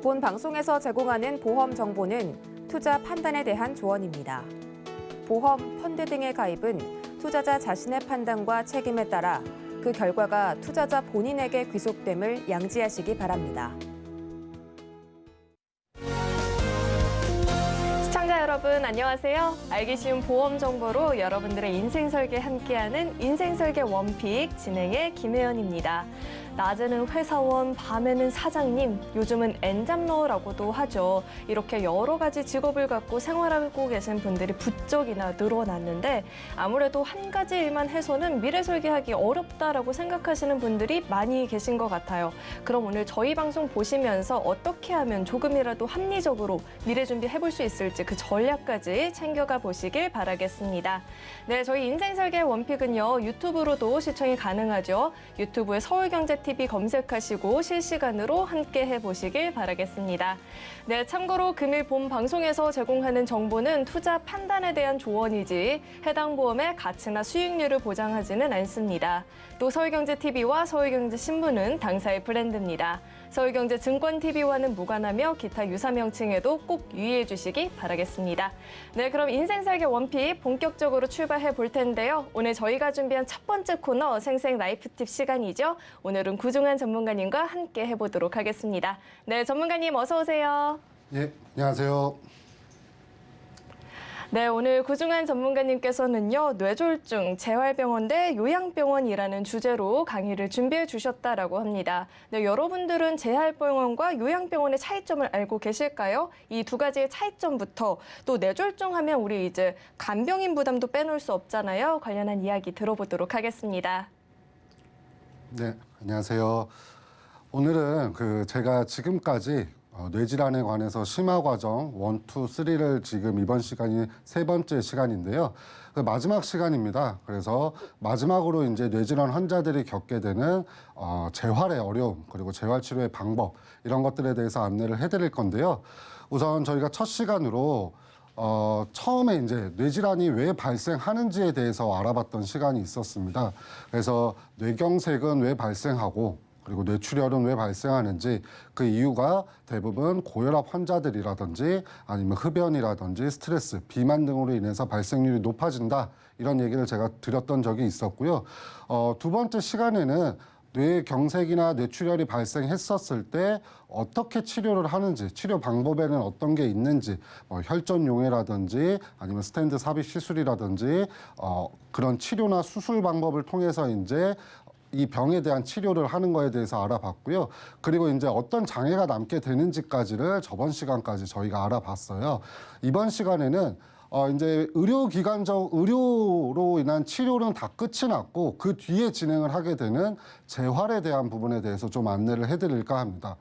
본 방송에서 제공하는 보험 정보는 투자 판단에 대한 조언입니다. 보험, 펀드 등의 가입은 투자자 자신의 판단과 책임에 따라 그 결과가 투자자 본인에게 귀속됨을 양지하시기 바랍니다. 시청자 여러분 안녕하세요. 알기 쉬운 보험 정보로 여러분들의 인생 설계 함께하는 인생 설계 원픽 진행의 김혜연입니다. 낮에는 회사원, 밤에는 사장님, 요즘은 엔잡러라고도 하죠. 이렇게 여러 가지 직업을 갖고 생활하고 계신 분들이 부쩍이나 늘어났는데 아무래도 한 가지 일만 해서는 미래 설계하기 어렵다라고 생각하시는 분들이 많이 계신 것 같아요. 그럼 오늘 저희 방송 보시면서 어떻게 하면 조금이라도 합리적으로 미래 준비해볼 수 있을지 그 전략까지 챙겨가 보시길 바라겠습니다. 네, 저희 인생 설계 원픽은요, 유튜브로도 시청이 가능하죠. 유튜브에 서울경제TV 검색하시고 실시간으로 함께 해보시길 바라겠습니다. 네, 참고로 금일 본 방송에서 제공하는 정보는 투자 판단에 대한 조언이지 해당 보험의 가치나 수익률을 보장하지는 않습니다. 또 서울경제TV와 서울경제신문은 당사의 브랜드입니다. 서울경제증권TV와는 무관하며 기타 유사 명칭에도 꼭 유의해 주시기 바라겠습니다. 네, 그럼 인생 설계 원픽 본격적으로 출발해 볼 텐데요. 오늘 저희가 준비한 첫 번째 코너 생생 라이프 팁 시간이죠. 오늘은 구중한 전문가님과 함께 해보도록 하겠습니다. 네, 전문가님 어서 오세요. 예, 안녕하세요. 네, 오늘 구중한 전문가님께서는요, 뇌졸중, 재활병원 대 요양병원이라는 주제로 강의를 준비해 주셨다라고 합니다. 네, 여러분들은 재활병원과 요양병원의 차이점을 알고 계실까요? 이 두 가지의 차이점부터 또 뇌졸중 하면 우리 이제 간병인 부담도 빼놓을 수 없잖아요. 관련한 이야기 들어보도록 하겠습니다. 네, 안녕하세요. 오늘은 제가 지금까지 뇌질환에 관해서 심화 과정 1, 2, 3를 지금 이번 시간이 세 번째 시간인데요. 마지막 시간입니다. 그래서 마지막으로 이제 뇌질환 환자들이 겪게 되는 재활의 어려움, 그리고 재활 치료의 방법, 이런 것들에 대해서 안내를 해드릴 건데요. 우선 저희가 첫 시간으로 처음에 이제 뇌질환이 왜 발생하는지에 대해서 알아봤던 시간이 있었습니다. 그래서 뇌경색은 왜 발생하고, 그리고 뇌출혈은 왜 발생하는지, 그 이유가 대부분 고혈압 환자들이라든지 아니면 흡연이라든지 스트레스, 비만 등으로 인해서 발생률이 높아진다, 이런 얘기를 제가 드렸던 적이 있었고요. 두 번째 시간에는 뇌경색이나 뇌출혈이 발생했었을 때 어떻게 치료를 하는지, 치료 방법에는 어떤 게 있는지, 혈전용해라든지 아니면 스텐트 삽입 시술이라든지 그런 치료나 수술 방법을 통해서 이제 이 병에 대한 치료를 하는 거에 대해서 알아봤고요. 그리고 이제 어떤 장애가 남게 되는지까지를 저번 시간까지 저희가 알아봤어요. 이번 시간에는 이제 의료로 인한 치료는 다 끝이 났고 그 뒤에 진행을 하게 되는 재활에 대한 부분에 대해서 좀 안내를 해드릴까 합니다.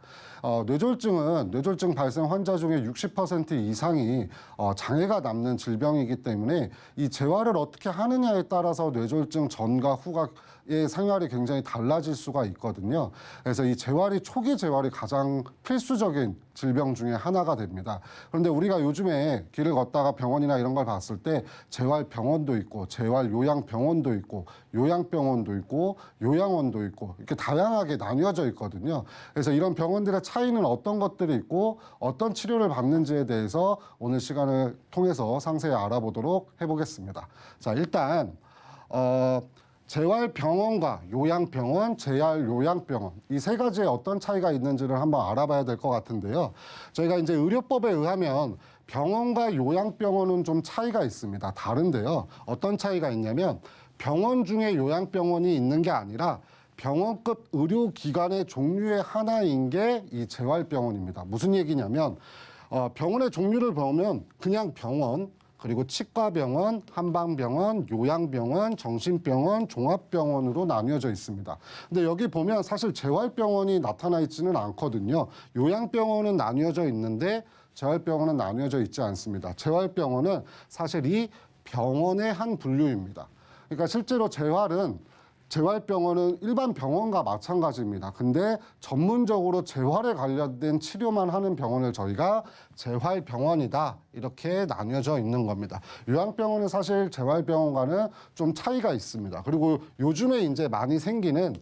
뇌졸중 발생 환자 중에 60% 이상이 장애가 남는 질병이기 때문에 이 재활을 어떻게 하느냐에 따라서 뇌졸중 전과 후가의 생활이 굉장히 달라질 수가 있거든요. 그래서 이 초기 재활이 가장 필수적인 질병 중에 하나가 됩니다. 그런데 우리가 요즘에 길을 걷다가 병원이나 이런 걸 봤을 때 재활병원도 있고 재활요양병원도 있고 요양병원도 있고 요양원도 있고 이렇게 다양하게 나뉘어져 있거든요. 그래서 이런 병원들의 차이는 어떤 것들이 있고 어떤 치료를 받는지에 대해서 오늘 시간을 통해서 상세히 알아보도록 해보겠습니다. 자, 일단 재활병원과 요양병원, 재활요양병원, 이 세 가지의 어떤 차이가 있는지를 한번 알아봐야 될 것 같은데요. 저희가 이제 의료법에 의하면 병원과 요양병원은 좀 차이가 있습니다. 다른데요. 어떤 차이가 있냐면 병원 중에 요양병원이 있는 게 아니라 병원급 의료기관의 종류의 하나인 게 이 재활병원입니다. 무슨 얘기냐면 병원의 종류를 보면 그냥 병원, 그리고 치과병원, 한방병원, 요양병원, 정신병원, 종합병원으로 나뉘어져 있습니다. 근데 여기 보면 사실 재활병원이 나타나 있지는 않거든요. 요양병원은 나뉘어져 있는데 재활병원은 나뉘어져 있지 않습니다. 재활병원은 사실 이 병원의 한 분류입니다. 그러니까 실제로 재활병원은 일반 병원과 마찬가지입니다. 근데 전문적으로 재활에 관련된 치료만 하는 병원을 저희가 재활병원이다, 이렇게 나뉘어져 있는 겁니다. 요양병원은 사실 재활병원과는 좀 차이가 있습니다. 그리고 요즘에 이제 많이 생기는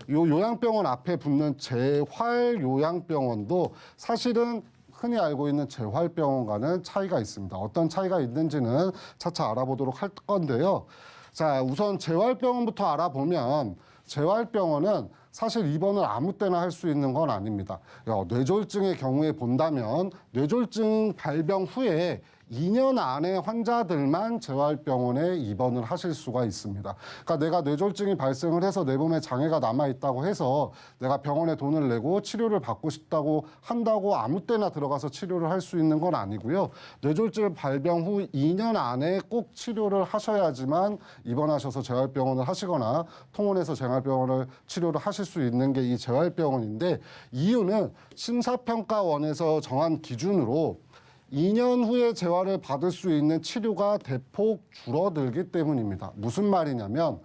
요 요양병원 앞에 붙는 재활요양병원도 사실은 흔히 알고 있는 재활병원과는 차이가 있습니다. 어떤 차이가 있는지는 차차 알아보도록 할 건데요. 자, 우선 재활병원부터 알아보면 재활병원은 사실 입원을 아무 때나 할 수 있는 건 아닙니다. 뇌졸중의 경우에 본다면 뇌졸중 발병 후에 2년 안에 환자들만 재활병원에 입원을 하실 수가 있습니다. 그러니까 내가 뇌졸중이 발생을 해서 내 몸에 장애가 남아있다고 해서 내가 병원에 돈을 내고 치료를 받고 싶다고 한다고 아무 때나 들어가서 치료를 할 수 있는 건 아니고요. 뇌졸중 발병 후 2년 안에 꼭 치료를 하셔야지만 입원하셔서 재활병원을 하시거나 통원에서 재활병원을 치료를 하실 수 있는 게 이 재활병원인데, 이유는 심사평가원에서 정한 기준으로 2년 후에 재활을 받을 수 있는 치료가 대폭 줄어들기 때문입니다. 무슨 말이냐면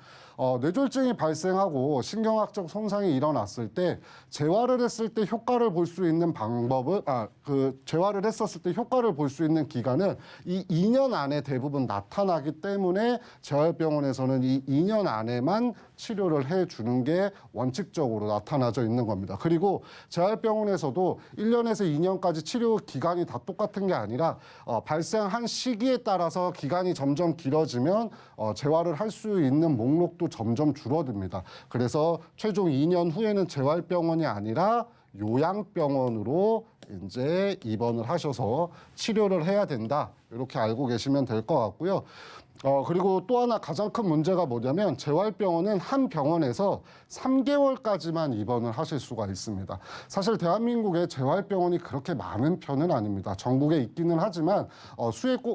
뇌졸중이 발생하고 신경학적 손상이 일어났을 때 재활을 했을 때 효과를 볼 수 있는 방법은 재활을 했었을 때 효과를 볼 수 있는 기간은 이 2년 안에 대부분 나타나기 때문에 재활병원에서는 이 2년 안에만 치료를 해주는 게 원칙적으로 나타나져 있는 겁니다. 그리고 재활병원에서도 1년에서 2년까지 치료 기간이 다 똑같은 게 아니라 발생한 시기에 따라서 기간이 점점 길어지면 재활을 할 수 있는 목록도 점점 줄어듭니다. 그래서 최종 2년 후에는 재활병원이 아니라 요양병원으로 이제 입원을 하셔서 치료를 해야 된다. 이렇게 알고 계시면 될 것 같고요. 그리고 또 하나 가장 큰 문제가 뭐냐면 재활병원은 한 병원에서 3개월까지만 입원을 하실 수가 있습니다. 사실 대한민국에 재활병원이 그렇게 많은 편은 아닙니다. 전국에 있기는 하지만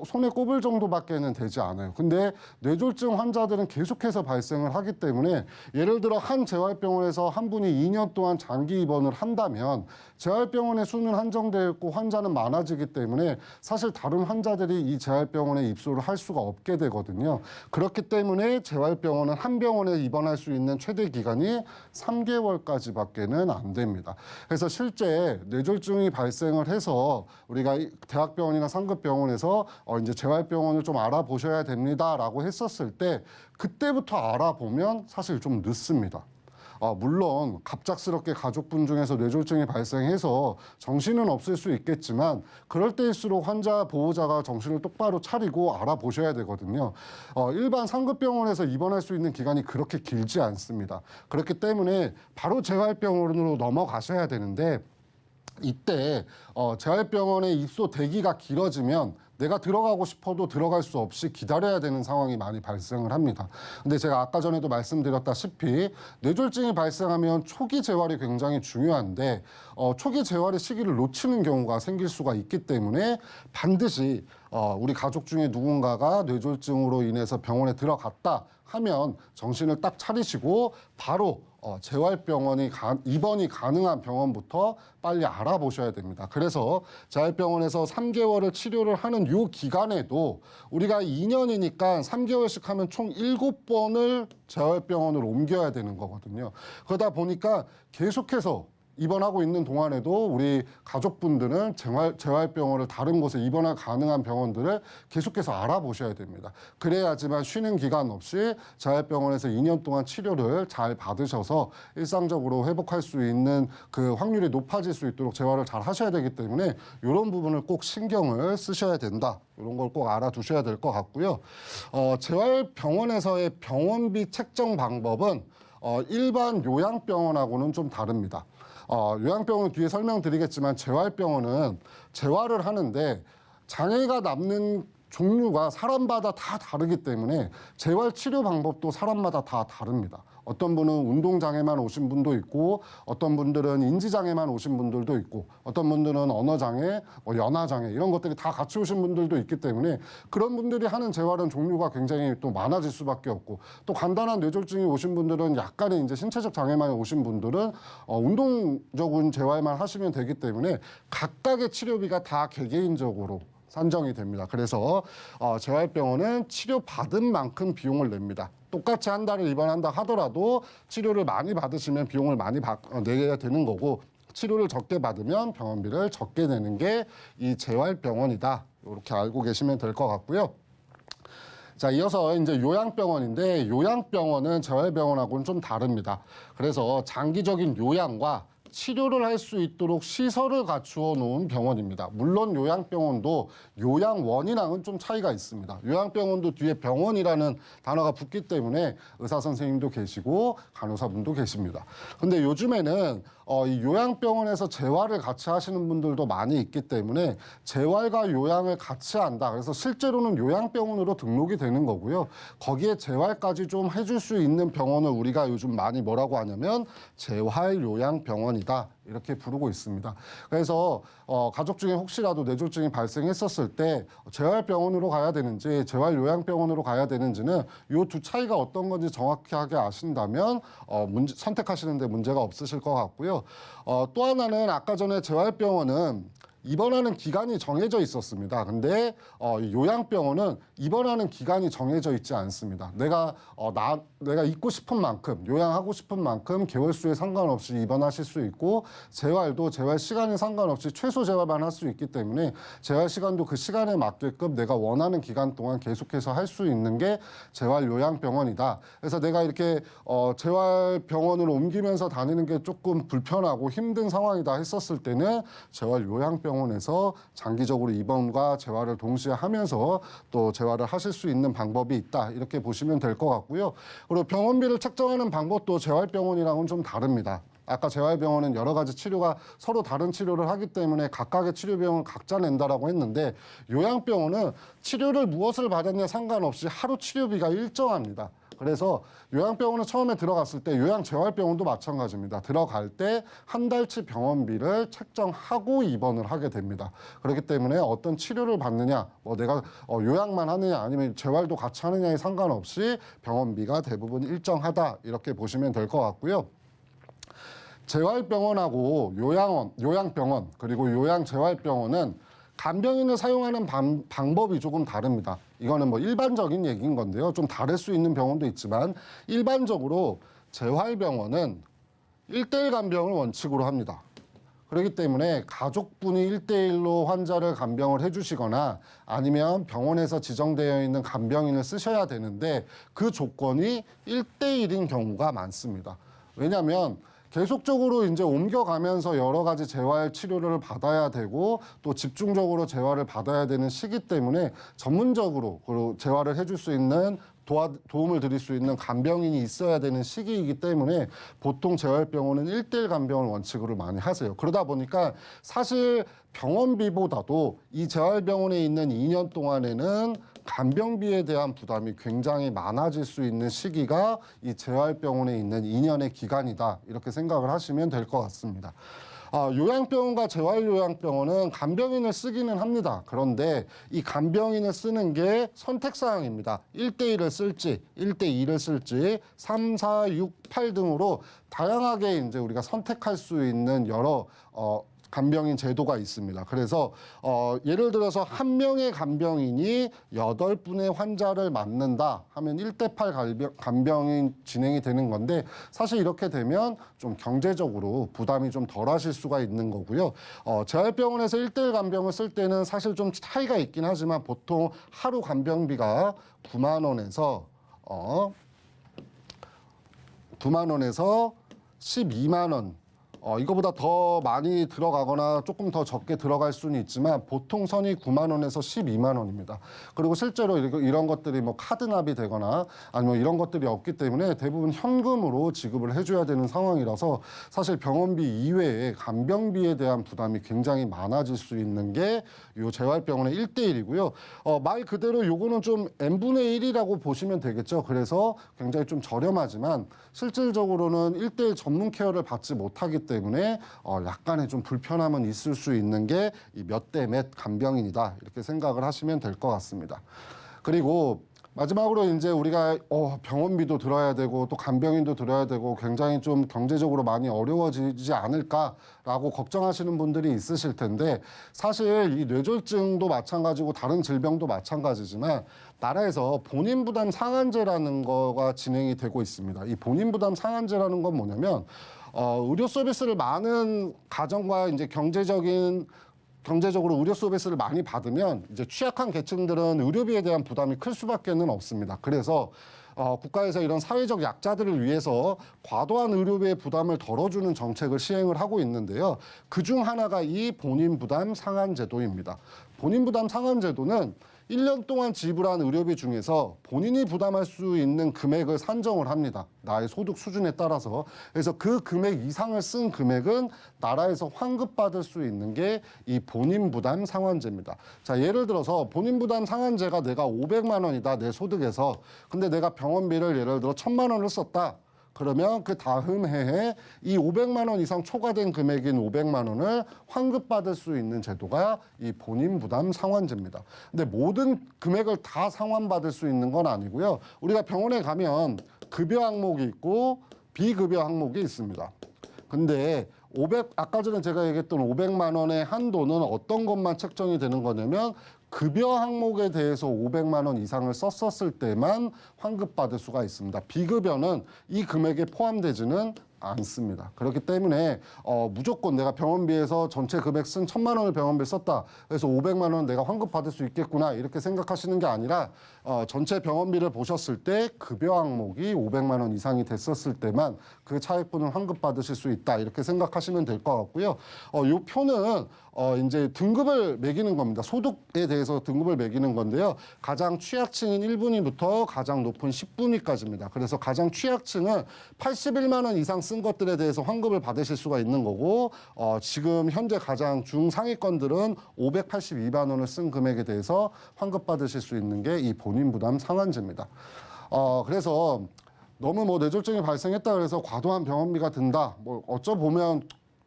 손에 꼽을 정도밖에는 되지 않아요. 근데 뇌졸중 환자들은 계속해서 발생을 하기 때문에 예를 들어 한 재활병원에서 한 분이 2년 동안 장기 입원을 한다면 재활병원의 수는 한정되어 있고 환자는 많아지기 때문에 사실 다른 환자들이 이 재활병원에 입소를 할 수가 없게 되거든요. 그렇기 때문에 재활병원은 한 병원에 입원할 수 있는 최대 기간이 3개월까지밖에는 안 됩니다. 그래서 실제 뇌졸중이 발생을 해서 우리가 대학병원이나 상급병원에서 이제 재활병원을 좀 알아보셔야 됩니다라고 했었을 때 그때부터 알아보면 사실 좀 늦습니다. 물론 갑작스럽게 가족분 중에서 뇌졸중이 발생해서 정신은 없을 수 있겠지만 그럴 때일수록 환자 보호자가 정신을 똑바로 차리고 알아보셔야 되거든요. 일반 상급병원에서 입원할 수 있는 기간이 그렇게 길지 않습니다. 그렇기 때문에 바로 재활병원으로 넘어가셔야 되는데 이때 재활병원에 입소 대기가 길어지면 내가 들어가고 싶어도 들어갈 수 없이 기다려야 되는 상황이 많이 발생을 합니다. 근데 제가 아까 전에도 말씀드렸다시피 뇌졸중이 발생하면 초기 재활이 굉장히 중요한데 초기 재활의 시기를 놓치는 경우가 생길 수가 있기 때문에 반드시 우리 가족 중에 누군가가 뇌졸중으로 인해서 병원에 들어갔다 하면 정신을 딱 차리시고 바로 재활병원이 입원이 가능한 병원부터 빨리 알아보셔야 됩니다. 그래서 재활병원에서 3개월을 치료를 하는 요 기간에도 우리가 2년이니까 3개월씩 하면 총 7번을 재활병원으로 옮겨야 되는 거거든요. 그러다 보니까 계속해서 입원하고 있는 동안에도 우리 가족분들은 재활병원을 다른 곳에 입원할 가능한 병원들을 계속해서 알아보셔야 됩니다. 그래야지만 쉬는 기간 없이 재활병원에서 2년 동안 치료를 잘 받으셔서 일상적으로 회복할 수 있는 그 확률이 높아질 수 있도록 재활을 잘 하셔야 되기 때문에 이런 부분을 꼭 신경을 쓰셔야 된다. 이런 걸 꼭 알아두셔야 될 것 같고요. 재활병원에서의 병원비 책정 방법은 일반 요양병원하고는 좀 다릅니다. 요양병원은 뒤에 설명드리겠지만 재활병원은 재활을 하는데 장애가 남는 종류가 사람마다 다 다르기 때문에 재활 치료 방법도 사람마다 다 다릅니다. 어떤 분은 운동장애만 오신 분도 있고 어떤 분들은 인지장애만 오신 분들도 있고 어떤 분들은 언어장애, 연화장애 이런 것들이 다 같이 오신 분들도 있기 때문에 그런 분들이 하는 재활은 종류가 굉장히 또 많아질 수밖에 없고 또 간단한 뇌졸중이 오신 분들은 약간의 이제 신체적 장애만 오신 분들은 운동적인 재활만 하시면 되기 때문에 각각의 치료비가 다 개개인적으로 산정이 됩니다. 그래서 재활병원은 치료받은 만큼 비용을 냅니다. 똑같이 한 달을 입원한다 하더라도 치료를 많이 받으시면 비용을 많이 내야 되는 거고 치료를 적게 받으면 병원비를 적게 내는 게 이 재활병원이다. 이렇게 알고 계시면 될 것 같고요. 자, 이어서 이제 요양병원인데 요양병원은 재활병원하고는 좀 다릅니다. 그래서 장기적인 요양과 치료를 할 수 있도록 시설을 갖추어 놓은 병원입니다. 물론 요양병원도 요양원이랑은 좀 차이가 있습니다. 요양병원도 뒤에 병원이라는 단어가 붙기 때문에 의사 선생님도 계시고 간호사분도 계십니다. 근데 요즘에는 이 요양병원에서 재활을 같이 하시는 분들도 많이 있기 때문에 재활과 요양을 같이 한다. 그래서 실제로는 요양병원으로 등록이 되는 거고요. 거기에 재활까지 좀 해줄 수 있는 병원을 우리가 요즘 많이 뭐라고 하냐면 재활요양병원이다. 이렇게 부르고 있습니다. 그래서 가족 중에 혹시라도 뇌졸중이 발생했었을 때 재활병원으로 가야 되는지 재활요양병원으로 가야 되는지는 이 두 차이가 어떤 건지 정확하게 아신다면 선택하시는데 문제가 없으실 것 같고요. 또 하나는 아까 전에 재활병원은 입원하는 기간이 정해져 있었습니다. 근데 요양병원은 입원하는 기간이 정해져 있지 않습니다. 내가 있고 싶은 만큼, 요양하고 싶은 만큼 개월 수에 상관없이 입원하실 수 있고 재활도 재활 시간에 상관없이 최소 재활만 할 수 있기 때문에 재활 시간도 그 시간에 맞게끔 내가 원하는 기간 동안 계속해서 할 수 있는 게 재활 요양병원이다. 그래서 내가 이렇게 재활병원으로 옮기면서 다니는 게 조금 불편하고 힘든 상황이다 했었을 때는 재활 요양병원에서 장기적으로 입원과 재활을 동시에 하면서 또 재활을 하실 수 있는 방법이 있다. 이렇게 보시면 될 것 같고요. 그리고 병원비를 책정하는 방법도 재활병원이랑은 좀 다릅니다. 아까 재활병원은 여러 가지 치료가 서로 다른 치료를 하기 때문에 각각의 치료 비용을 각자 낸다라고 했는데 요양병원은 치료를 무엇을 받았냐 상관없이 하루 치료비가 일정합니다. 그래서 요양병원은 처음에 들어갔을 때 요양재활병원도 마찬가지입니다. 들어갈 때 한 달치 병원비를 책정하고 입원을 하게 됩니다. 그렇기 때문에 어떤 치료를 받느냐, 내가 요양만 하느냐 아니면 재활도 같이 하느냐에 상관없이 병원비가 대부분 일정하다 이렇게 보시면 될 것 같고요. 재활병원하고 요양병원 그리고 요양재활병원은 간병인을 사용하는 방법이 조금 다릅니다. 이거는 일반적인 얘기인 건데요. 좀 다를 수 있는 병원도 있지만 일반적으로 재활병원은 1:1 간병을 원칙으로 합니다. 그렇기 때문에 가족분이 1:1로 환자를 간병을 해주시거나 아니면 병원에서 지정되어 있는 간병인을 쓰셔야 되는데 그 조건이 1:1인 경우가 많습니다. 왜냐하면 계속적으로 이제 옮겨가면서 여러 가지 재활 치료를 받아야 되고 또 집중적으로 재활을 받아야 되는 시기 때문에 전문적으로 재활을 해줄 수 있는 도움을 드릴 수 있는 간병인이 있어야 되는 시기이기 때문에 보통 재활병원은 1:1 간병을 원칙으로 많이 하세요. 그러다 보니까 사실 병원비보다도 이 재활병원에 있는 2년 동안에는 간병비에 대한 부담이 굉장히 많아질 수 있는 시기가 이 재활병원에 있는 2년의 기간이다. 이렇게 생각을 하시면 될 것 같습니다. 요양병원과 재활요양병원은 간병인을 쓰기는 합니다. 그런데 이 간병인을 쓰는 게 선택사항입니다. 1:1을 쓸지, 1:2를 쓸지, 3, 4, 6, 8 등으로 다양하게 이제 우리가 선택할 수 있는 여러 간병인 제도가 있습니다. 그래서 예를 들어서 한 명의 간병인이 8분의 환자를 맡는다 하면 1:8 간병인 진행이 되는 건데 사실 이렇게 되면 좀 경제적으로 부담이 좀 덜하실 수가 있는 거고요. 재활병원에서 1:1 간병을 쓸 때는 사실 좀 차이가 있긴 하지만 보통 하루 간병비가 9만 원에서 12만 원 이거보다 더 많이 들어가거나 조금 더 적게 들어갈 수는 있지만 보통 선이 9만 원에서 12만 원입니다. 그리고 실제로 이런 것들이 카드 납이 되거나 아니면 이런 것들이 없기 때문에 대부분 현금으로 지급을 해줘야 되는 상황이라서 사실 병원비 이외에 간병비에 대한 부담이 굉장히 많아질 수 있는 게 이 재활병원의 1:1이고요. 말 그대로 요거는 좀 n분의 1이라고 보시면 되겠죠. 그래서 굉장히 좀 저렴하지만 실질적으로는 1:1 전문 케어를 받지 못하기 때문에 약간의 좀 불편함은 있을 수 있는 게 이 몇 대 몇 간병인이다 이렇게 생각을 하시면 될 것 같습니다. 그리고 마지막으로 이제 우리가 병원비도 들어야 되고 또 간병인도 들어야 되고 굉장히 좀 경제적으로 많이 어려워지지 않을까라고 걱정하시는 분들이 있으실 텐데 사실 이 뇌졸중도 마찬가지고 다른 질병도 마찬가지지만 나라에서 본인 부담 상한제라는 거가 진행이 되고 있습니다. 이 본인 부담 상한제라는 건 뭐냐면 의료 서비스를 많은 가정과 이제 경제적인 경제적으로 의료 서비스를 많이 받으면 이제 취약한 계층들은 의료비에 대한 부담이 클 수밖에는 없습니다. 그래서 국가에서 이런 사회적 약자들을 위해서 과도한 의료비의 부담을 덜어주는 정책을 시행을 하고 있는데요. 그중 하나가 이 본인 부담 상한 제도입니다. 본인 부담 상한 제도는 1년 동안 지불한 의료비 중에서 본인이 부담할 수 있는 금액을 산정을 합니다. 나의 소득 수준에 따라서. 그래서 그 금액 이상을 쓴 금액은 나라에서 환급받을 수 있는 게 이 본인 부담 상환제입니다. 자, 예를 들어서 본인 부담 상환제가 내가 500만 원이다, 내 소득에서. 근데 내가 병원비를 예를 들어 1,000만 원을 썼다. 그러면 그 다음 해에 이 500만 원 이상 초과된 금액인 500만 원을 환급받을 수 있는 제도가 이 본인 부담 상환제입니다. 근데 모든 금액을 다 상환받을 수 있는 건 아니고요. 우리가 병원에 가면 급여 항목이 있고 비급여 항목이 있습니다. 근데 아까 전에 제가 얘기했던 500만 원의 한도는 어떤 것만 책정이 되는 거냐면 급여 항목에 대해서 500만 원 이상을 썼었을 때만 환급받을 수가 있습니다. 비급여는 이 금액에 포함되지는 않습니다. 그렇기 때문에 무조건 내가 병원비에서 전체 금액 쓴 1,000만 원을 병원비에 썼다. 그래서 500만 원 내가 환급받을 수 있겠구나 이렇게 생각하시는 게 아니라 전체 병원비를 보셨을 때 급여 항목이 500만 원 이상이 됐었을 때만 그 차액분을 환급받으실 수 있다 이렇게 생각하시면 될 것 같고요. 이 표는 이제 등급을 매기는 겁니다. 소득에 대해서 등급을 매기는 건데요. 가장 취약층인 1분위부터 가장 높은 10분위까지입니다. 그래서 가장 취약층은 81만 원 이상 쓴 것들에 대해서 환급을 받으실 수가 있는 거고 지금 현재 가장 중상위권들은 582만 원을 쓴 금액에 대해서 환급받으실 수 있는 게 이 본인 부담 상환제입니다. 그래서 너무 뭐 뇌졸중이 발생했다 그래서 과도한 병원비가 든다. 뭐 어쩌보면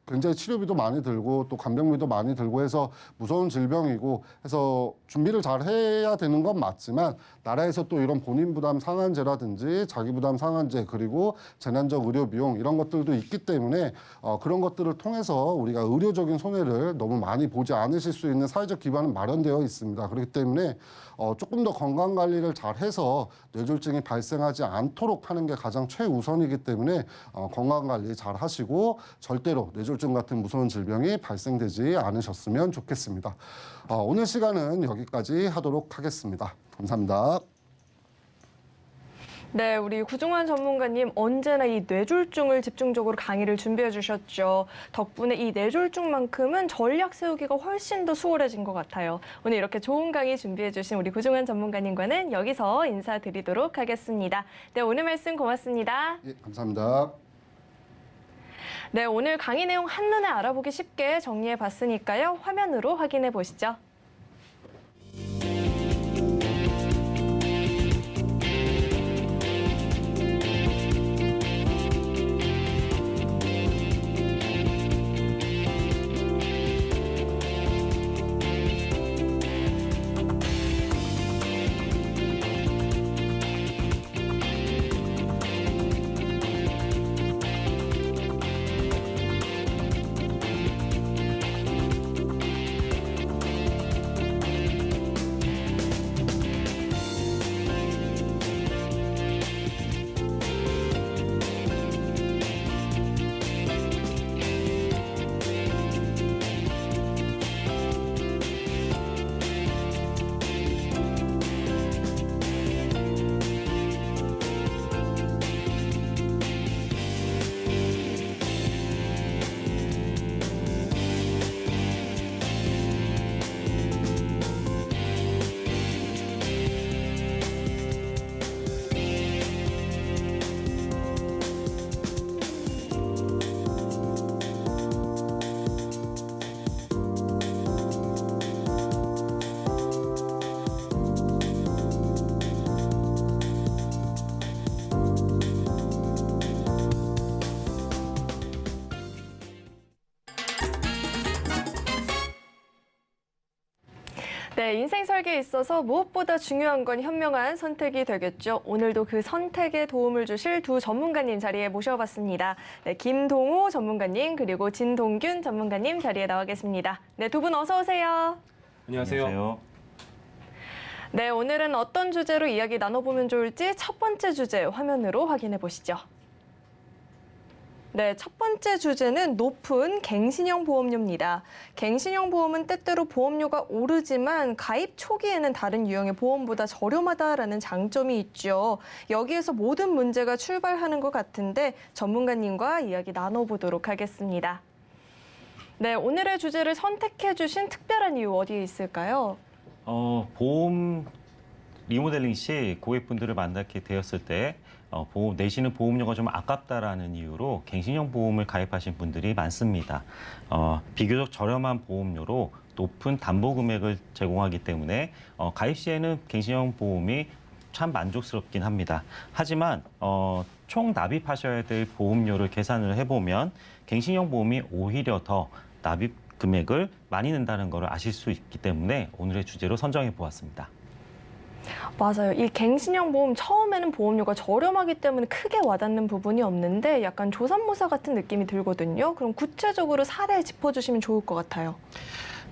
굉장히 치료비도 많이 들고 또 간병비도 많이 들고 해서 무서운 질병이고 해서 준비를 잘 해야 되는 건 맞지만 나라에서 또 이런 본인 부담 상한제라든지 자기 부담 상한제 그리고 재난적 의료 비용 이런 것들도 있기 때문에 그런 것들을 통해서 우리가 의료적인 손해를 너무 많이 보지 않으실 수 있는 사회적 기반은 마련되어 있습니다. 그렇기 때문에 조금 더 건강 관리를 잘 해서 뇌졸중이 발생하지 않도록 하는 게 가장 최우선이기 때문에 건강 관리 잘 하시고 절대로 뇌졸중 같은 무서운 질병이 발생되지 않으셨으면 좋겠습니다. 오늘 시간은 여기까지 하도록 하겠습니다. 감사합니다. 네, 우리 구중환 전문가님 언제나 이 뇌졸중을 집중적으로 강의를 준비해 주셨죠. 덕분에 이 뇌졸중만큼은 전략 세우기가 훨씬 더 수월해진 것 같아요. 오늘 이렇게 좋은 강의 준비해 주신 우리 구중환 전문가님과는 여기서 인사드리도록 하겠습니다. 네, 오늘 말씀 고맙습니다. 예, 감사합니다. 네, 오늘 강의 내용 한눈에 알아보기 쉽게 정리해 봤으니까요. 화면으로 확인해 보시죠. 네, 인생 설계에 있어서 무엇보다 중요한 건 현명한 선택이 되겠죠. 오늘도 그 선택에 도움을 주실 두 전문가님 자리에 모셔봤습니다. 네, 김동호 전문가님 그리고 진동균 전문가님 자리에 나와 계십니다. 네, 두 분 어서 오세요. 안녕하세요. 네, 오늘은 어떤 주제로 이야기 나눠보면 좋을지 첫 번째 주제 화면으로 확인해 보시죠. 네, 첫 번째 주제는 높은 갱신형 보험료입니다. 갱신형 보험은 때때로 보험료가 오르지만 가입 초기에는 다른 유형의 보험보다 저렴하다라는 장점이 있죠. 여기에서 모든 문제가 출발하는 것 같은데 전문가님과 이야기 나눠보도록 하겠습니다. 네, 오늘의 주제를 선택해 주신 특별한 이유 어디에 있을까요? 보험 리모델링 시 고객분들을 만나게 되었을 때 내시는 보험료가 좀 아깝다라는 이유로 갱신형 보험을 가입하신 분들이 많습니다. 비교적 저렴한 보험료로 높은 담보 금액을 제공하기 때문에 가입 시에는 갱신형 보험이 참 만족스럽긴 합니다. 하지만 총 납입하셔야 될 보험료를 계산을 해보면 갱신형 보험이 오히려 더 납입 금액을 많이 낸다는 것을 아실 수 있기 때문에 오늘의 주제로 선정해 보았습니다. 맞아요. 이 갱신형 보험 처음에는 보험료가 저렴하기 때문에 크게 와닿는 부분이 없는데 약간 조삼모사 같은 느낌이 들거든요. 그럼 구체적으로 사례 짚어주시면 좋을 것 같아요.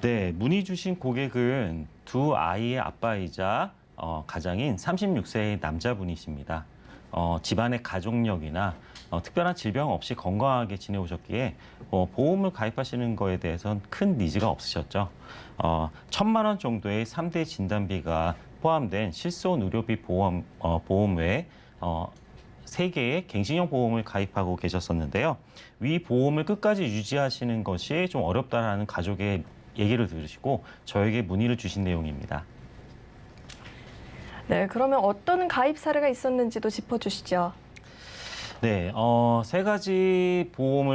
네, 문의 주신 고객은 두 아이의 아빠이자 가장인 36세의 남자분이십니다. 집안의 가족력이나 특별한 질병 없이 건강하게 지내오셨기에 보험을 가입하시는 거에 대해서는 큰 니즈가 없으셨죠. 1,000만 원 정도의 3대 진단비가 포함된 실손 의료비 보험 외에 3개의 갱신형 보험을 가입하고 계셨었는데요. 위 보험을 끝까지 유지하시는 것이 좀 어렵다라는 가족의 얘기를 들으시고 저에게 문의를 주신 내용입니다. 네, 그러면 어떤 가입 사례가 있었는지도 짚어주시죠. 네, 3가지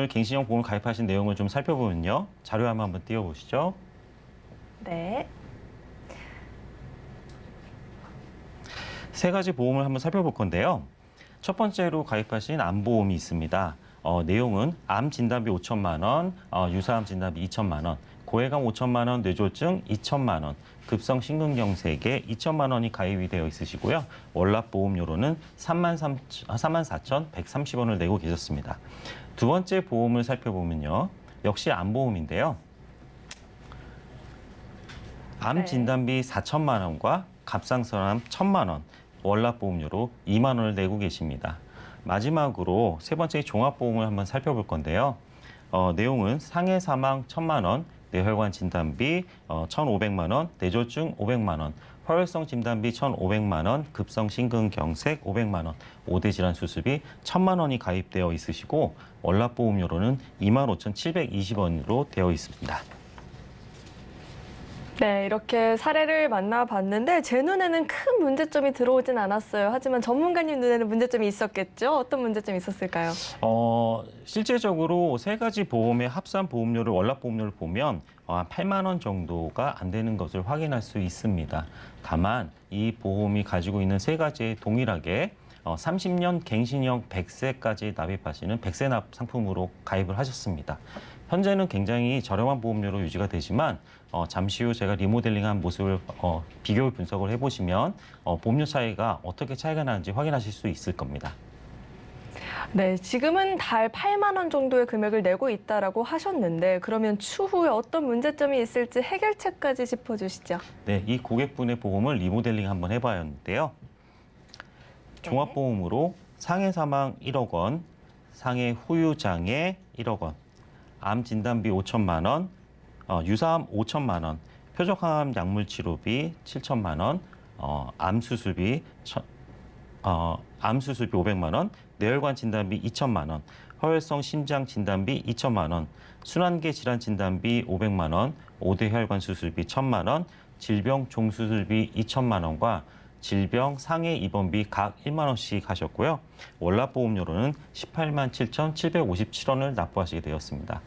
갱신형 보험을 가입하신 내용을 좀 살펴보면요. 자료 한번 띄워보시죠. 네. 3가지 보험을 한번 살펴볼 건데요. 첫 번째로 가입하신 암보험이 있습니다. 내용은 암 진단비 5천만 원, 유사암 진단비 2천만 원, 고해감 5천만 원, 뇌졸중 2천만 원, 급성 심근경색에 2천만 원이 가입이 되어 있으시고요. 월납 보험료로는 34,130원을 내고 계셨습니다. 두 번째 보험을 살펴보면요. 역시 암보험인데요. 암 진단비 4천만 원과 갑상선암 1,000만 원, 월납 보험료로 2만 원을 내고 계십니다. 마지막으로 세 번째 종합보험을 한번 살펴볼 건데요. 내용은 상해 사망 1,000만 원, 뇌혈관 진단비 1,500만 원, 뇌졸중 500만 원, 화혈성 진단비 1,500만 원, 급성 심근경색 500만 원, 5대 질환 수술비 1,000만 원이 가입되어 있으시고 월납 보험료로는 25,720원으로 되어 있습니다. 네, 이렇게 사례를 만나봤는데 제 눈에는 큰 문제점이 들어오진 않았어요. 하지만 전문가님 눈에는 문제점이 있었겠죠? 어떤 문제점이 있었을까요? 실제적으로 3가지 보험의 합산 보험료를 월납 보험료를 보면 한 8만 원 정도가 안 되는 것을 확인할 수 있습니다. 다만 이 보험이 가지고 있는 3가지에 동일하게 30년 갱신형 100세까지 납입하시는 100세 납 상품으로 가입을 하셨습니다. 현재는 굉장히 저렴한 보험료로 유지가 되지만 잠시 후 제가 리모델링한 모습을 비교 분석을 해보시면 보험료 차이가 어떻게 차이가 나는지 확인하실 수 있을 겁니다. 네, 지금은 달 8만 원 정도의 금액을 내고 있다라고 하셨는데 그러면 추후에 어떤 문제점이 있을지 해결책까지 짚어주시죠. 네, 이 고객분의 보험을 리모델링 한번 해봐야 하는데요. 종합보험으로 상해 사망 1억 원, 상해 후유 장애 1억 원, 암 진단비 5천만 원, 유사암 5천만 원, 표적항암 약물 치료비 7천만 원, 암 수술비 500만 원, 뇌혈관 진단비 2천만 원, 허혈성 심장 진단비 2천만 원, 순환계 질환 진단비 500만 원, 5대 혈관 수술비 1천만 원, 질병 종수술비 2천만 원과 질병 상해 입원비 각 1만 원씩 하셨고요. 월납 보험료로는 18만 7,757원을 납부하시게 되었습니다.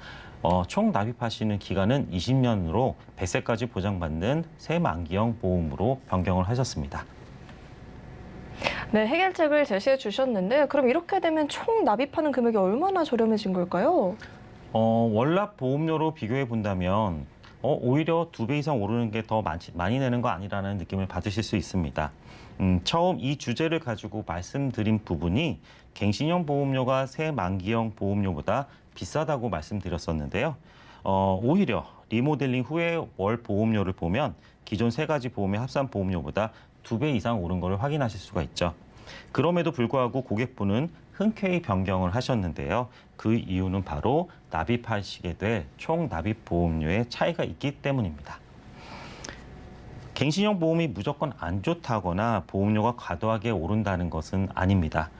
총 납입하시는 기간은 20년으로 100세까지 보장받는 새만기형 보험으로 변경을 하셨습니다. 네, 해결책을 제시해 주셨는데 그럼 이렇게 되면 총 납입하는 금액이 얼마나 저렴해진 걸까요? 월납 보험료로 비교해 본다면 오히려 2배 이상 오르는 게 더 많이 내는 거 아니라는 느낌을 받으실 수 있습니다. 처음 이 주제를 가지고 말씀드린 부분이 갱신형 보험료가 새만기형 보험료보다 비싸다고 말씀드렸었는데요. 오히려 리모델링 후에 월 보험료를 보면 기존 3가지 보험의 합산 보험료보다 2배 이상 오른 것을 확인하실 수가 있죠. 그럼에도 불구하고 고객분은 흔쾌히 변경을 하셨는데요. 그 이유는 바로 납입하시게 될 총 납입 보험료의 차이가 있기 때문입니다. 갱신형 보험이 무조건 안 좋다거나 보험료가 과도하게 오른다는 것은 아닙니다.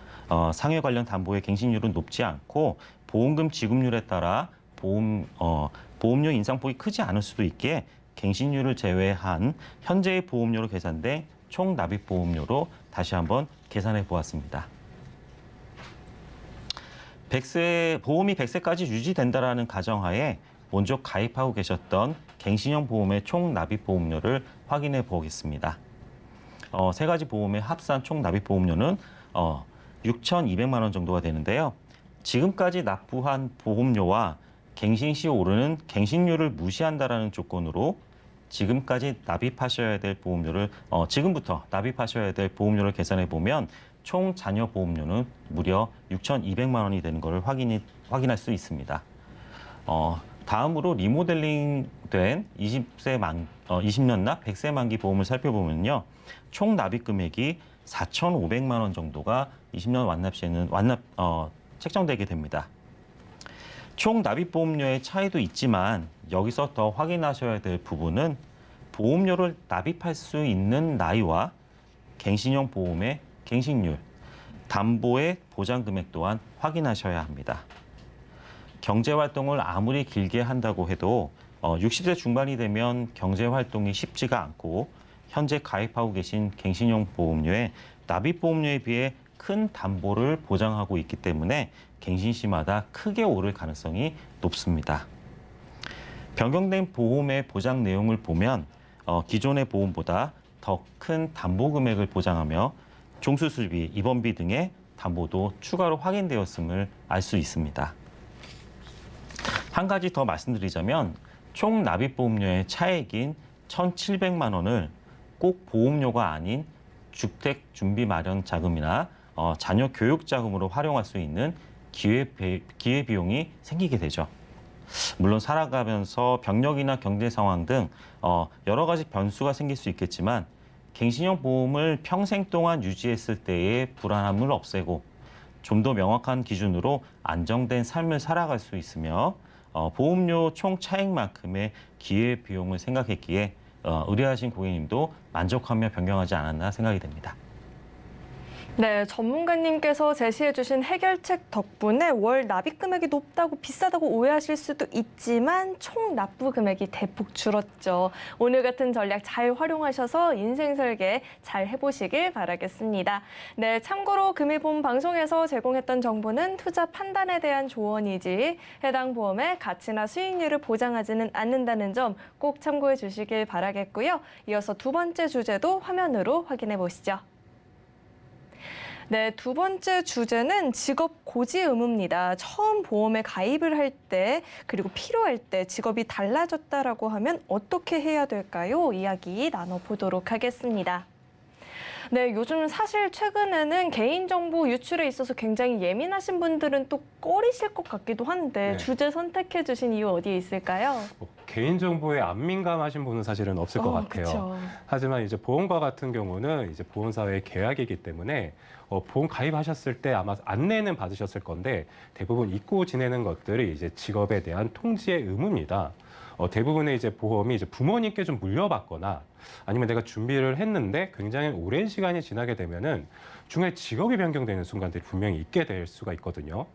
상해 관련 담보의 갱신율은 높지 않고 보험금 지급률에 따라 보험료 인상폭이 크지 않을 수도 있기에 갱신율을 제외한 현재의 보험료로 계산된 총 납입 보험료로 다시 한번 계산해 보았습니다. 보험이 100세까지 유지된다라는 가정하에 먼저 가입하고 계셨던 갱신형 보험의 총 납입 보험료를 확인해 보겠습니다. 세 가지 보험의 합산 총 납입 보험료는 6,200만 원 정도가 되는데요. 지금까지 납부한 보험료와 갱신 시 오르는 갱신료를 무시한다라는 조건으로 지금부터 납입하셔야 될 보험료를 계산해 보면 총 잔여 보험료는 무려 6,200만 원이 되는 것을 확인할 수 있습니다. 다음으로 리모델링된 20년 납 100세 만기 보험을 살펴보면요. 총 납입 금액이 4,500만 원 정도가 20년 완납 시에는 책정되게 됩니다. 총 납입 보험료의 차이도 있지만 여기서 더 확인하셔야 될 부분은 보험료를 납입할 수 있는 나이와 갱신형 보험의 갱신률, 담보의 보장 금액 또한 확인하셔야 합니다. 경제활동을 아무리 길게 한다고 해도 60세 중반이 되면 경제활동이 쉽지가 않고 현재 가입하고 계신 갱신형 보험료에 납입 보험료에 비해 큰 담보를 보장하고 있기 때문에 갱신 시마다 크게 오를 가능성이 높습니다. 변경된 보험의 보장 내용을 보면 기존의 보험보다 더 큰 담보 금액을 보장하며 종수술비, 입원비 등의 담보도 추가로 확인되었음을 알 수 있습니다. 한 가지 더 말씀드리자면 총 납입 보험료의 차액인 1,700만 원을 꼭 보험료가 아닌 주택 준비 마련 자금이나 자녀 교육 자금으로 활용할 수 있는 기회 비용이 생기게 되죠. 물론 살아가면서 병력이나 경제 상황 등 여러 가지 변수가 생길 수 있겠지만 갱신형 보험을 평생 동안 유지했을 때의 불안함을 없애고 좀 더 명확한 기준으로 안정된 삶을 살아갈 수 있으며 보험료 총 차액만큼의 기회 비용을 생각했기에 의뢰하신 고객님도 만족하며 변경하지 않았나 생각이 됩니다. 네, 전문가님께서 제시해주신 해결책 덕분에 월 납입 금액이 높다고 비싸다고 오해하실 수도 있지만 총 납부 금액이 대폭 줄었죠. 오늘 같은 전략 잘 활용하셔서 인생 설계 잘 해보시길 바라겠습니다. 네, 참고로 금일본 방송에서 제공했던 정보는 투자 판단에 대한 조언이지 해당 보험의 가치나 수익률을 보장하지는 않는다는 점 꼭 참고해 주시길 바라겠고요. 이어서 두 번째 주제도 화면으로 확인해 보시죠. 네, 두 번째 주제는 직업 고지 의무입니다. 처음 보험에 가입을 할 때 그리고 필요할 때 직업이 달라졌다라고 하면 어떻게 해야 될까요? 이야기 나눠보도록 하겠습니다. 네, 요즘 사실 최근에는 개인정보 유출에 있어서 굉장히 예민하신 분들은 또 꺼리실 것 같기도 한데 네. 주제 선택해 주신 이유 어디에 있을까요? 개인정보에 안 민감하신 분은 사실은 없을 것 같아요. 그쵸. 하지만 이제 보험과 같은 경우는 이제 보험사의 계약이기 때문에 보험 가입하셨을 때 아마 안내는 받으셨을 건데 대부분 잊고 지내는 것들이 이제 직업에 대한 통지의 의무입니다. 대부분의 이제 보험이 이제 부모님께 좀 물려받거나 아니면 내가 준비를 했는데 굉장히 오랜 시간이 지나게 되면은 중간에 직업이 변경되는 순간들이 분명히 있게 될 수가 있거든요.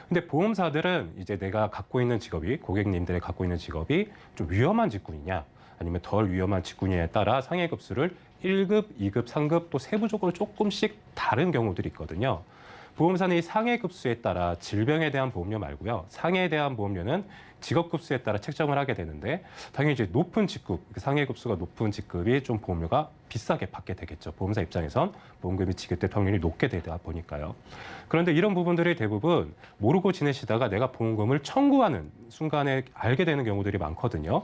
근데 보험사들은 이제 내가 갖고 있는 직업이 고객님들이 갖고 있는 직업이 좀 위험한 직군이냐 아니면 덜 위험한 직군이냐에 따라 상해급수를 1급, 2급, 3급 또 세부적으로 조금씩 다른 경우들이 있거든요. 보험사는 이 상해급수에 따라 질병에 대한 보험료 말고요. 상해에 대한 보험료는 직업급수에 따라 책정을 하게 되는데 당연히 이제 높은 직급, 상해급수가 높은 직급이 좀 보험료가 비싸게 받게 되겠죠. 보험사 입장에선 보험금이 지급될 확률이 높게 되다 보니까요. 그런데 이런 부분들이 대부분 모르고 지내시다가 내가 보험금을 청구하는 순간에 알게 되는 경우들이 많거든요.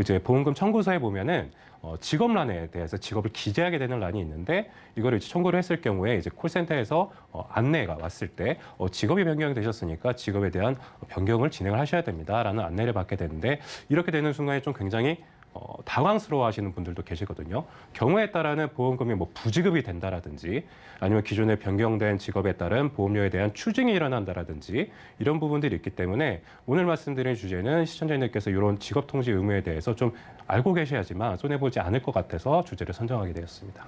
이제 보험금 청구서에 보면은 직업란에 대해서 직업을 기재하게 되는 란이 있는데 이거를 이제 청구를 했을 경우에 이제 콜센터에서 안내가 왔을 때 직업이 변경이 되셨으니까 직업에 대한 변경을 진행을 하셔야 됩니다라는 안내를 받게 되는데 이렇게 되는 순간에 좀 굉장히 당황스러워하시는 분들도 계시거든요. 경우에 따라는 보험금이 뭐 부지급이 된다라든지 아니면 기존에 변경된 직업에 따른 보험료에 대한 추징이 일어난다라든지 이런 부분들이 있기 때문에 오늘 말씀드린 주제는 시청자님들께서 이런 직업 통지 의무에 대해서 좀 알고 계셔야지만 손해보지 않을 것 같아서 주제를 선정하게 되었습니다.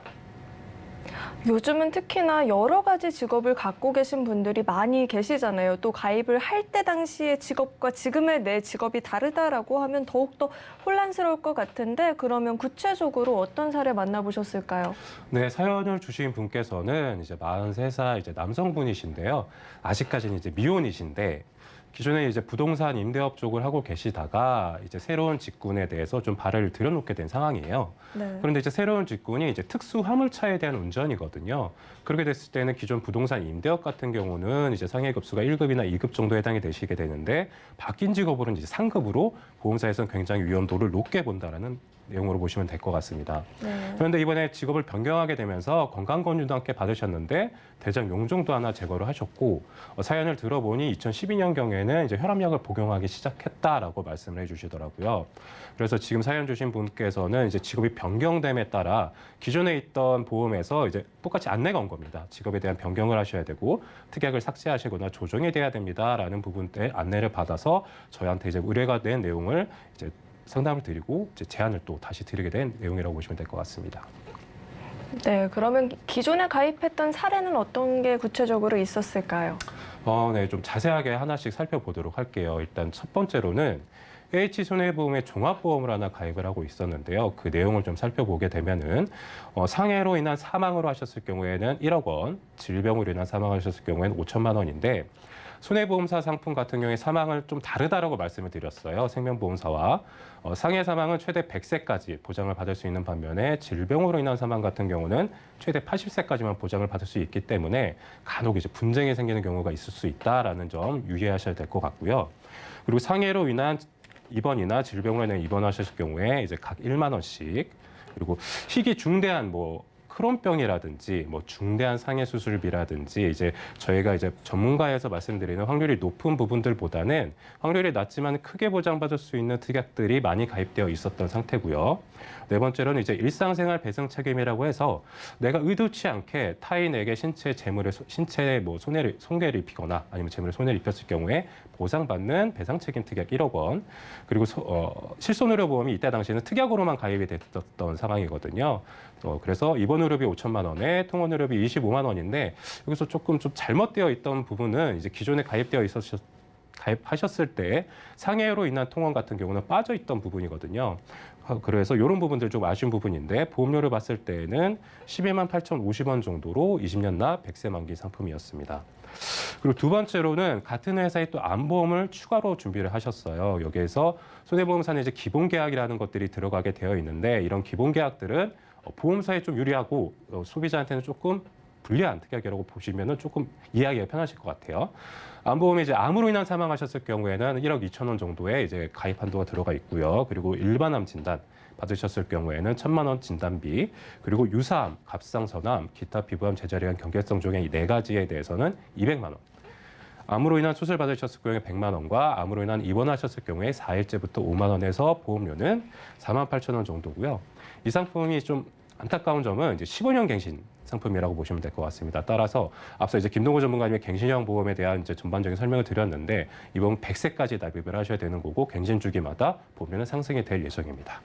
요즘은 특히나 여러 가지 직업을 갖고 계신 분들이 많이 계시잖아요. 또 가입을 할 때 당시의 직업과 지금의 내 직업이 다르다라고 하면 더욱더 혼란스러울 것 같은데 그러면 구체적으로 어떤 사례 만나보셨을까요? 네, 사연을 주신 분께서는 이제 43살 이제 남성분이신데요. 아직까지는 이제 미혼이신데 기존에 이제 부동산 임대업 쪽을 하고 계시다가 이제 새로운 직군에 대해서 좀 발을 들여놓게 된 상황이에요. 네. 그런데 이제 새로운 직군이 이제 특수 화물차에 대한 운전이거든요. 그렇게 됐을 때는 기존 부동산 임대업 같은 경우는 이제 상해급수가 1급이나 2급 정도 해당이 되시게 되는데 바뀐 직업으로는 이제 상급으로 보험사에서는 굉장히 위험도를 높게 본다라는 내용으로 보시면 될 것 같습니다. 네. 그런데 이번에 직업을 변경하게 되면서 건강검진도 함께 받으셨는데 대장 용종도 하나 제거를 하셨고 사연을 들어보니 2012년경에는 이제 혈압약을 복용하기 시작했다라고 말씀을 해주시더라고요. 그래서 지금 사연 주신 분께서는 이제 직업이 변경됨에 따라 기존에 있던 보험에서 이제 똑같이 안내가 온 겁니다. 직업에 대한 변경을 하셔야 되고 특약을 삭제하시거나 조정이 돼야 됩니다라는 부분 때 안내를 받아서 저희한테 이제 의뢰가 된 내용을 이제 상담을 드리고 이제 제안을 또 다시 드리게 된 내용이라고 보시면 될 것 같습니다. 네, 그러면 기존에 가입했던 사례는 어떤 게 구체적으로 있었을까요? 네, 좀 자세하게 하나씩 살펴보도록 할게요. 일단 첫 번째로는 H손해보험의 종합보험을 하나 가입을 하고 있었는데요. 그 내용을 좀 살펴보게 되면은 상해로 인한 사망으로 하셨을 경우에는 1억 원, 질병으로 인한 사망하셨을 경우에는 5천만 원인데 손해보험사 상품 같은 경우에 사망을 좀 다르다라고 말씀을 드렸어요. 생명보험사와 상해 사망은 최대 100세까지 보장을 받을 수 있는 반면에 질병으로 인한 사망 같은 경우는 최대 80세까지만 보장을 받을 수 있기 때문에 간혹 이제 분쟁이 생기는 경우가 있을 수 있다라는 점 유의하셔야 될 것 같고요. 그리고 상해로 인한 입원이나 질병으로 인해 입원하셨을 경우에 이제 각 1만 원씩 그리고 희귀 중대한 크론병이라든지 중대한 상해 수술비라든지 이제 저희가 이제 전문가에서 말씀드리는 확률이 높은 부분들보다는 확률이 낮지만 크게 보장받을 수 있는 특약들이 많이 가입되어 있었던 상태고요. 네 번째로는 이제 일상생활 배상 책임이라고 해서 내가 의도치 않게 타인에게 신체에 손해를 입히거나 아니면 재물에 손해를 입혔을 경우에 보상받는 배상 책임 특약 1억 원 그리고 실손의료보험이 이때 당시에는 특약으로만 가입이 됐었던 상황이거든요. 그래서 입원 의료비 5천만 원에 통원 의료비 25만 원인데 여기서 조금 좀 잘못되어 있던 부분은 이제 기존에 가입하셨을 때 상해로 인한 통원 같은 경우는 빠져 있던 부분이거든요. 그래서 이런 부분들 좀 아쉬운 부분인데 보험료를 봤을 때는 11만 8,050원 정도로 20년 납 100세 만기 상품이었습니다. 그리고 두 번째로는 같은 회사에 또 안보험을 추가로 준비를 하셨어요. 여기에서 손해보험사는 이제 기본계약이라는 것들이 들어가게 되어 있는데 이런 기본계약들은 보험사에 좀 유리하고 소비자한테는 조금 불리한 특약이라고 보시면은 조금 이해하기가 편하실 것 같아요. 안보험에 이제 암으로 인한 사망하셨을 경우에는 1억 2천 원 정도의 이제 가입 한도가 들어가 있고요. 그리고 일반암 진단 받으셨을 경우에는 1,000만 원 진단비, 그리고 유사암, 갑상선암, 기타 피부암, 제자리암, 경계성 종양 이 네 가지에 대해서는 200만 원. 암으로 인한 수술 받으셨을 경우에 100만 원과 암으로 인한 입원하셨을 경우에 4일째부터 5만 원에서 보험료는 4만 8천 원 정도고요. 이 상품이 좀 안타까운 점은 이제 15년 갱신 상품이라고 보시면 될 것 같습니다. 따라서 앞서 이제 김동호 전문가님의 갱신형 보험에 대한 이제 전반적인 설명을 드렸는데 이번 100세까지 납입을 하셔야 되는 거고 갱신 주기마다 보험료는 상승이 될 예정입니다.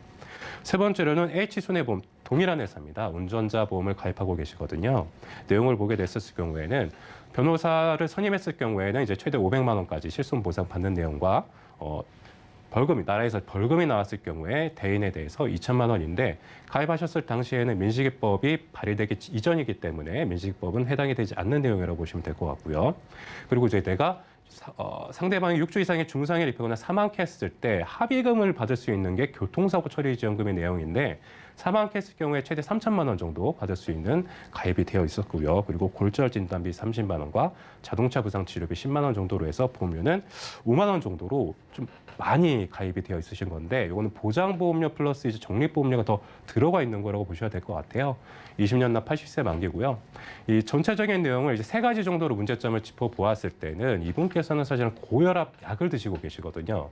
세 번째로는 H손해보험 동일한 회사입니다. 운전자 보험을 가입하고 계시거든요. 내용을 보게 됐었을 경우에는 변호사를 선임했을 경우에는 이제 최대 500만 원까지 실손 보상 받는 내용과 나라에서 벌금이 나왔을 경우에 대인에 대해서 2천만 원인데 가입하셨을 당시에는 민식이법이 발의되기 이전이기 때문에 민식이법은 해당이 되지 않는 내용이라고 보시면 될 것 같고요. 그리고 이제 내가 상대방이 6주 이상의 중상해를 입거나 사망케 했을 때 합의금을 받을 수 있는 게 교통사고 처리 지원금의 내용인데 사망 케이스 경우에 최대 3천만 원 정도 받을 수 있는 가입이 되어 있었고요. 그리고 골절 진단비 30만 원과 자동차 부상 치료비 10만 원 정도로 해서 보험료는 5만 원 정도로 좀 많이 가입이 되어 있으신 건데 이거는 보장보험료 플러스 이제 적립보험료가 더 들어가 있는 거라고 보셔야 될 것 같아요. 20년 납 80세 만기고요. 이 전체적인 내용을 이제 세 가지 정도로 문제점을 짚어보았을 때는 이분께서는 사실은 고혈압 약을 드시고 계시거든요.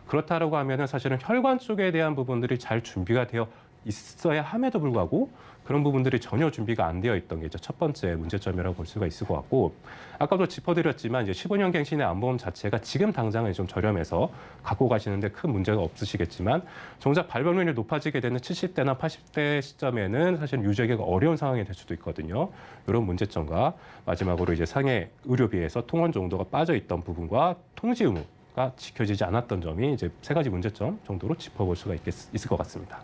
그렇다라고 하면은 사실은 혈관 쪽에 대한 부분들이 잘 준비가 되어 있어야 함에도 불구하고 그런 부분들이 전혀 준비가 안 되어 있던 게 이제 첫 번째 문제점이라고 볼 수가 있을 것 같고, 아까도 짚어드렸지만 이제 15년 갱신의 안보험 자체가 지금 당장은 좀 저렴해서 갖고 가시는데 큰 문제가 없으시겠지만 정작 발병률이 높아지게 되는 70대나 80대 시점에는 사실 유지하기가 어려운 상황이 될 수도 있거든요. 이런 문제점과 마지막으로 이제 상해 의료비에서 통원 정도가 빠져 있던 부분과 통지 의무가 지켜지지 않았던 점이 이제 세 가지 문제점 정도로 짚어볼 수가 있을 것 같습니다.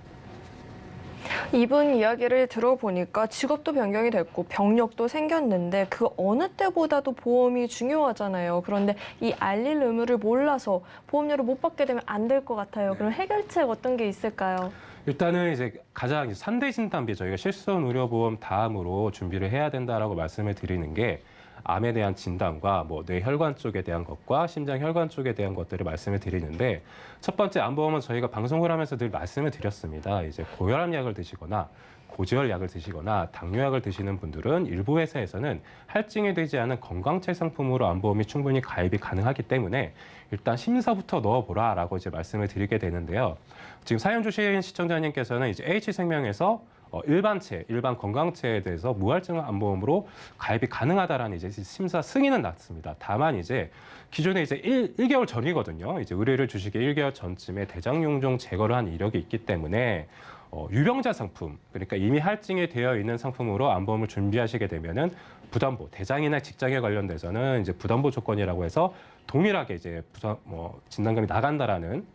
이분 이야기를 들어보니까 직업도 변경이 됐고 병력도 생겼는데 그 어느 때보다도 보험이 중요하잖아요. 그런데 이 알릴 의무를 몰라서 보험료를 못 받게 되면 안 될 것 같아요. 그럼 해결책 어떤 게 있을까요? 일단은 이제 가장 3대 진단비 저희가 실손 의료보험 다음으로 준비를 해야 된다라고 말씀을 드리는 게 암에 대한 진단과 뭐 뇌혈관 쪽에 대한 것과 심장혈관 쪽에 대한 것들을 말씀을 드리는데, 첫 번째 암보험은 저희가 방송을 하면서 늘 말씀을 드렸습니다. 이제 고혈압 약을 드시거나 고지혈 약을 드시거나 당뇨약을 드시는 분들은 일부 회사에서는 할증이 되지 않은 건강체 상품으로 암보험이 충분히 가입이 가능하기 때문에 일단 심사부터 넣어보라라고 이제 말씀을 드리게 되는데요. 지금 사연 주신 시청자님께서는 이제 H생명에서 일반 건강체에 대해서 무할증 암보험으로 가입이 가능하다라는 이제 심사 승인은 났습니다. 다만 이제 기존에 이제 1개월 전이거든요. 이제 의뢰를 주시기에 1개월 전쯤에 대장용종 제거를 한 이력이 있기 때문에 유병자 상품, 그러니까 이미 할증이 되어 있는 상품으로 암보험을 준비하시게 되면은 부담보, 대장이나 직장에 관련돼서는 이제 부담보 조건이라고 해서 동일하게 이제 진단금이 나간다라는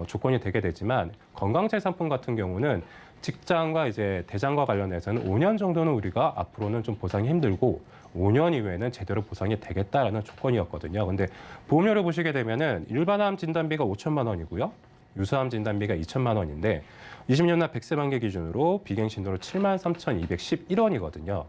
조건이 되게 되지만, 건강체 상품 같은 경우는 직장과 이제 대장과 관련해서는 5년 정도는 우리가 앞으로는 좀 보상이 힘들고 5년 이후에는 제대로 보상이 되겠다라는 조건이었거든요. 근데 보험료를 보시게 되면은 일반암 진단비가 5천만 원이고요. 유사암 진단비가 2천만 원인데 20년 납 100세 만기 기준으로 비갱신도로 73,211원이거든요.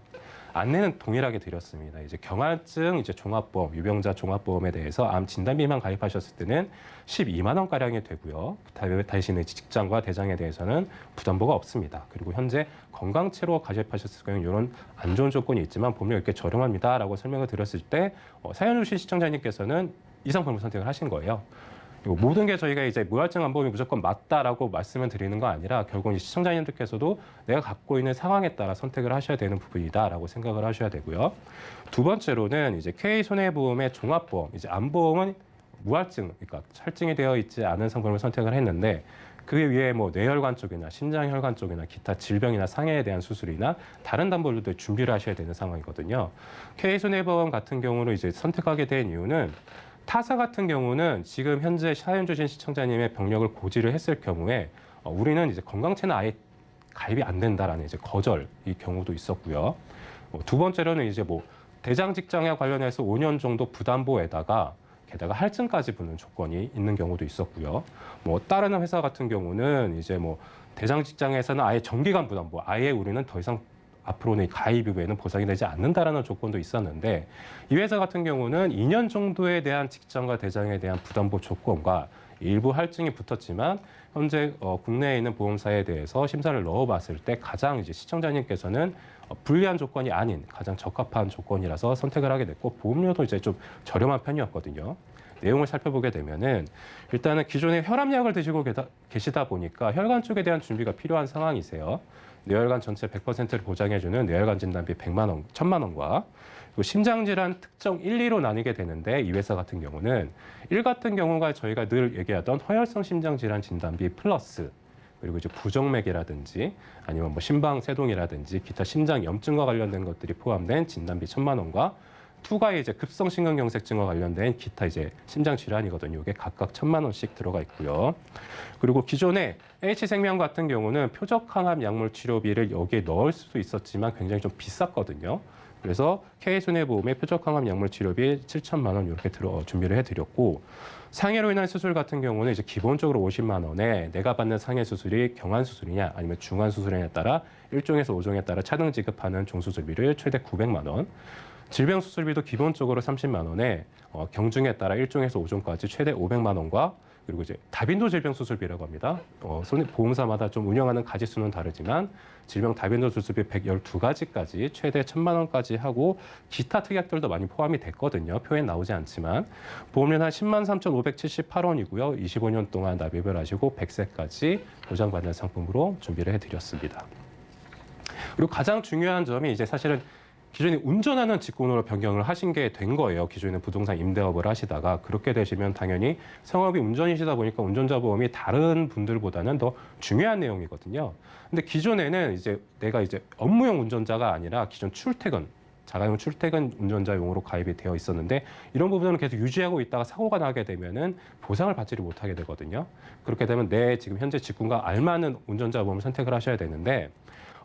안내는 동일하게 드렸습니다. 이제 경화증, 이제 종합보험, 유병자 종합보험에 대해서 암 진단비만 가입하셨을 때는 12만 원 가량이 되고요. 대신에 직장과 대장에 대해서는 부담보가 없습니다. 그리고 현재 건강체로 가입하셨을 경우 이런 안 좋은 조건이 있지만 보험료 이렇게 저렴합니다라고 설명을 드렸을 때 사연 주신 시청자님께서는 이 상품을 선택을 하신 거예요. 모든 게 저희가 이제 무할증 암보험이 무조건 맞다라고 말씀을 드리는 거 아니라 결국 시청자님들께서도 내가 갖고 있는 상황에 따라 선택을 하셔야 되는 부분이다라고 생각을 하셔야 되고요. 두 번째로는 이제 K손해보험의 종합보험, 이제 암보험은 무할증, 그러니까 할증이 되어 있지 않은 상품을 선택을 했는데 그 위에 뭐 뇌혈관 쪽이나 심장혈관 쪽이나 기타 질병이나 상해에 대한 수술이나 다른 담보들도 준비를 하셔야 되는 상황이거든요. K손해보험 같은 경우로 이제 선택하게 된 이유는 타사 같은 경우는 지금 현재 사연 주신 시청자님의 병력을 고지를 했을 경우에 우리는 이제 건강체는 아예 가입이 안 된다라는 이제 거절 이 경우도 있었고요. 두 번째로는 이제 뭐 대장 직장에 관련해서 5년 정도 부담보에다가 게다가 할증까지 붙는 조건이 있는 경우도 있었고요. 뭐 다른 회사 같은 경우는 이제 뭐 대장 직장에서는 아예 정기간 부담보, 아예 우리는 더 이상 앞으로는 가입 이후에는 보상이 되지 않는다라는 조건도 있었는데, 이 회사 같은 경우는 2년 정도에 대한 직장과 대장에 대한 부담보 조건과 일부 할증이 붙었지만 현재 국내에 있는 보험사에 대해서 심사를 넣어봤을 때 가장 이제 시청자님께서는 불리한 조건이 아닌 가장 적합한 조건이라서 선택을 하게 됐고, 보험료도 이제 좀 저렴한 편이었거든요. 내용을 살펴보게 되면은 일단은 기존에 혈압약을 드시고 계시다 보니까 혈관 쪽에 대한 준비가 필요한 상황이세요. 뇌혈관 전체 100%를 보장해주는 뇌혈관 진단비 100만 원, 1000만 원과 그리고 심장질환 특정 1, 2로 나뉘게 되는데, 이 회사 같은 경우는 1 같은 경우가 저희가 늘 얘기하던 허혈성 심장질환 진단비 플러스 그리고 이제 부정맥이라든지 아니면 뭐 심방세동이라든지 기타 심장 염증과 관련된 것들이 포함된 진단비 1000만 원과 2가 이제 급성심근경색증과 관련된 기타 이제 심장 질환이거든요. 이게 각각 1000만 원씩 들어가 있고요. 그리고 기존에 H생명 같은 경우는 표적 항암 약물 치료비를 여기에 넣을 수도 있었지만 굉장히 좀 비쌌거든요. 그래서 K손해보험의 표적항암 약물 치료비 7천만 원 이렇게 준비를 해드렸고 상해로 인한 수술 같은 경우는 이제 기본적으로 50만 원에 내가 받는 상해 수술이 경한 수술이냐 아니면 중한 수술이냐에 따라 1종에서 5종에 따라 차등 지급하는 종수술비를 최대 900만 원. 질병 수술비도 기본적으로 30만 원에 경중에 따라 1종에서 5종까지 최대 500만 원과 그리고 이제 다빈도 질병 수술비라고 합니다. 보험사마다 좀 운영하는 가지수는 다르지만 질병 다빈도 수술비 112가지까지 최대 1,000만 원까지 하고 기타 특약들도 많이 포함이 됐거든요. 표에 나오지 않지만 보험료는 한 10만 3,578원이고요. 25년 동안 납입을 하시고 100세까지 보장받는 상품으로 준비를 해드렸습니다. 그리고 가장 중요한 점이 이제 사실은 기존에 운전하는 직군으로 변경을 하신 게 된 거예요. 기존에는 부동산 임대업을 하시다가 그렇게 되시면 당연히 성업이 운전이시다 보니까 운전자 보험이 다른 분들보다는 더 중요한 내용이거든요. 근데 기존에는 이제 내가 이제 업무용 운전자가 아니라 기존 출퇴근, 자가용 출퇴근 운전자용으로 가입이 되어 있었는데 이런 부분은 계속 유지하고 있다가 사고가 나게 되면은 보상을 받지를 못하게 되거든요. 그렇게 되면 내 지금 현재 직군과 알맞는 운전자 보험을 선택을 하셔야 되는데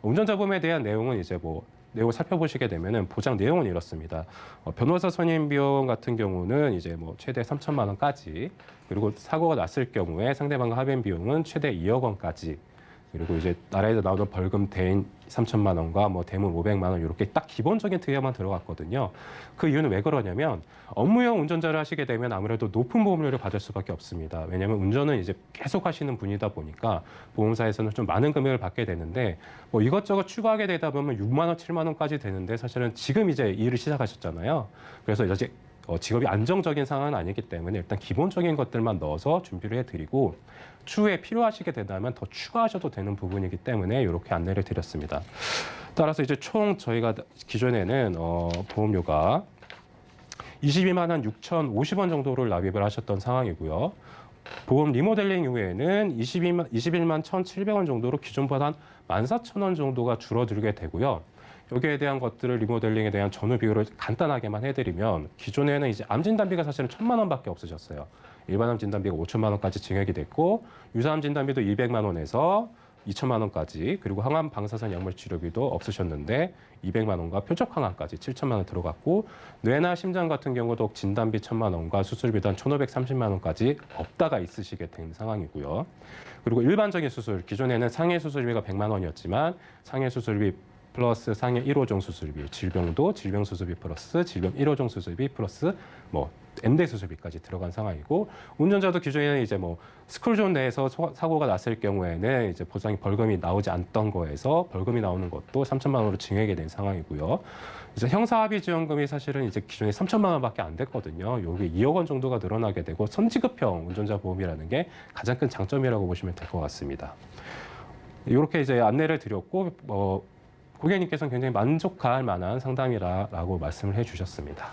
운전자 보험에 대한 내용은 이제 내용을 살펴보시게 되면은 보장 내용은 이렇습니다. 변호사 선임 비용 같은 경우는 이제 최대 3천만 원까지 그리고 사고가 났을 경우에 상대방과 합의한 비용은 최대 2억 원까지 그리고 이제 나라에서 나오는 벌금 대인 3천만 원과 대물 500만 원 이렇게 딱 기본적인 특약만 들어갔거든요. 그 이유는 왜 그러냐면 업무용 운전자를 하시게 되면 아무래도 높은 보험료를 받을 수밖에 없습니다. 왜냐하면 운전은 이제 계속 하시는 분이다 보니까 보험사에서는 좀 많은 금액을 받게 되는데 이것저것 추가하게 되다 보면 6만 원, 7만 원까지 되는데 사실은 지금 이제 일을 시작하셨잖아요. 그래서 이제 직업이 안정적인 상황은 아니기 때문에 일단 기본적인 것들만 넣어서 준비를 해드리고 추후에 필요하시게 된다면 더 추가하셔도 되는 부분이기 때문에 이렇게 안내를 드렸습니다. 따라서 이제 총 저희가 기존에는 보험료가 22만 한 6,050원 정도를 납입을 하셨던 상황이고요. 보험 리모델링 이후에는 21만 1,700원 정도로 기존보다 한 14,000원 정도가 줄어들게 되고요. 여기에 대한 것들을 리모델링에 대한 전후 비율을 간단하게만 해드리면 기존에는 이제 암 진단비가 사실은 1,000만 원밖에 없으셨어요. 일반 암 진단비가 5천만 원까지 증액이 됐고 유사암 진단비도 200만 원에서 2천만 원까지 그리고 항암 방사선 약물 치료비도 없으셨는데 200만 원과 표적 항암까지 7천만 원 들어갔고 뇌나 심장 같은 경우도 진단비 1,000만 원과 수술비도 한 1,530만 원까지 없다가 있으시게 된 상황이고요. 그리고 일반적인 수술 기존에는 상해 수술비가 100만 원이었지만 상해 수술비 플러스 상해 1호종 수술비, 질병도 질병 수술비 플러스 질병 1호종 수술비 플러스 N대 수술비까지 들어간 상황이고 운전자도 기존에는 이제 스쿨존 내에서 사고가 났을 경우에는 이제 보상이 벌금이 나오지 않던 거에서 벌금이 나오는 것도 3천만 원으로 증액이 된 상황이고요. 이제 형사합의지원금이 사실은 이제 기존에 3천만 원밖에 안 됐거든요. 여기 2억 원 정도가 늘어나게 되고 선지급형 운전자 보험이라는 게 가장 큰 장점이라고 보시면 될 것 같습니다. 이렇게 이제 안내를 드렸고 고객님께서는 굉장히 만족할 만한 상담이라고 말씀을 해주셨습니다.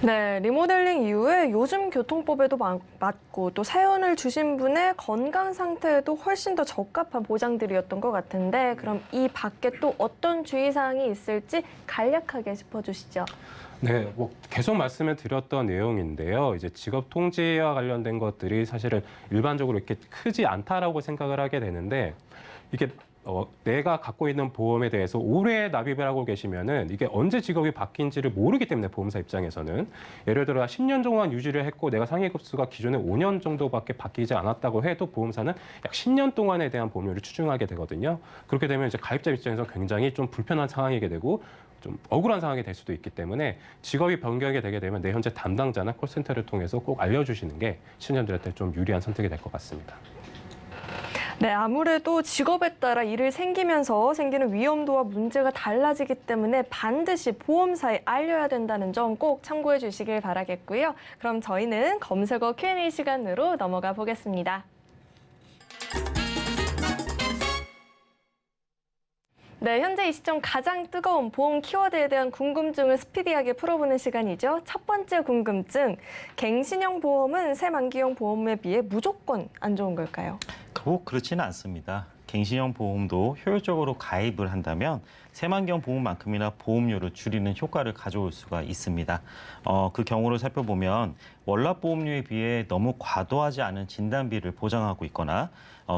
네, 리모델링 이후에 요즘 교통법에도 맞고 또 사연을 주신 분의 건강 상태에도 훨씬 더 적합한 보장들이었던 것 같은데 그럼 이 밖에 또 어떤 주의사항이 있을지 간략하게 짚어주시죠. 네, 계속 말씀을 드렸던 내용인데요. 이제 직업 통지와 관련된 것들이 사실은 일반적으로 이렇게 크지 않다라고 생각을 하게 되는데 이게 내가 갖고 있는 보험에 대해서 오래 납입을 하고 계시면은 이게 언제 직업이 바뀐지를 모르기 때문에 보험사 입장에서는 예를 들어 10년 동안 유지를 했고 내가 상해급수가 기존에 5년 정도밖에 바뀌지 않았다고 해도 보험사는 약 10년 동안에 대한 보험료를 추징하게 되거든요. 그렇게 되면 이제 가입자 입장에서 굉장히 좀 불편한 상황이게 되고 좀 억울한 상황이 될 수도 있기 때문에 직업이 변경이 되게 되면 내 현재 담당자나 콜센터를 통해서 꼭 알려주시는 게 시청자들한테 좀 유리한 선택이 될 것 같습니다. 네, 아무래도 직업에 따라 일을 생기면서 생기는 위험도와 문제가 달라지기 때문에 반드시 보험사에 알려야 된다는 점 꼭 참고해 주시길 바라겠고요. 그럼 저희는 검색어 Q&A 시간으로 넘어가 보겠습니다. 네, 현재 이 시점 가장 뜨거운 보험 키워드에 대한 궁금증을 스피디하게 풀어보는 시간이죠. 첫 번째 궁금증, 갱신형 보험은 새 만기형 보험에 비해 무조건 안 좋은 걸까요? 꼭 그렇지는 않습니다. 갱신형 보험도 효율적으로 가입을 한다면 새만경 보험만큼이나 보험료를 줄이는 효과를 가져올 수가 있습니다. 그 경우를 살펴보면 월납 보험료에 비해 너무 과도하지 않은 진단비를 보장하고 있거나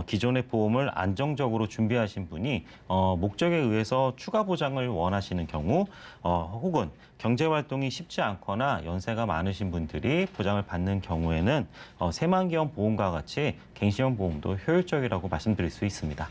기존의 보험을 안정적으로 준비하신 분이 목적에 의해서 추가 보장을 원하시는 경우 혹은 경제활동이 쉽지 않거나 연세가 많으신 분들이 보장을 받는 경우에는 새만경 보험과 같이 갱신형 보험도 효율적이라고 말씀드릴 수 있습니다.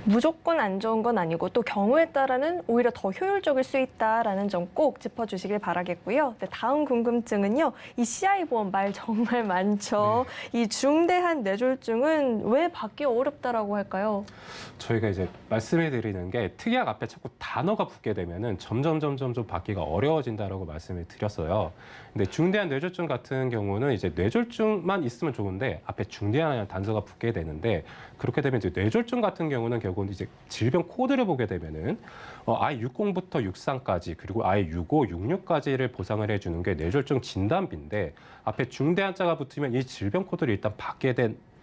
무조건 안 좋은 건 아니고 또 경우에 따라는 오히려 더 효율적일 수 있다라는 점 꼭 짚어주시길 바라겠고요. 네, 다음 궁금증은요. 이 CI 보험 말 정말 많죠. 이 중대한 뇌졸중은 왜 받기 어렵다라고 할까요? 저희가 이제 말씀해 드리는 게 특약 앞에 자꾸 단어가 붙게 되면은 점점 받기가 어려워진다라고 말씀을 드렸어요. 근데 중대한 뇌졸중 같은 경우는 이제 뇌졸중만 있으면 좋은데 앞에 중대한 단서가 붙게 되는데 그렇게 되면 이제 뇌졸중 같은 경우는 결국은 이제 질병 코드를 보게 되면은 I60부터 63까지 그리고 I65, 66까지를 보상을 해주는 게 뇌졸중 진단비인데 앞에 중대한 자가 붙으면 이 질병 코드를 일단 받게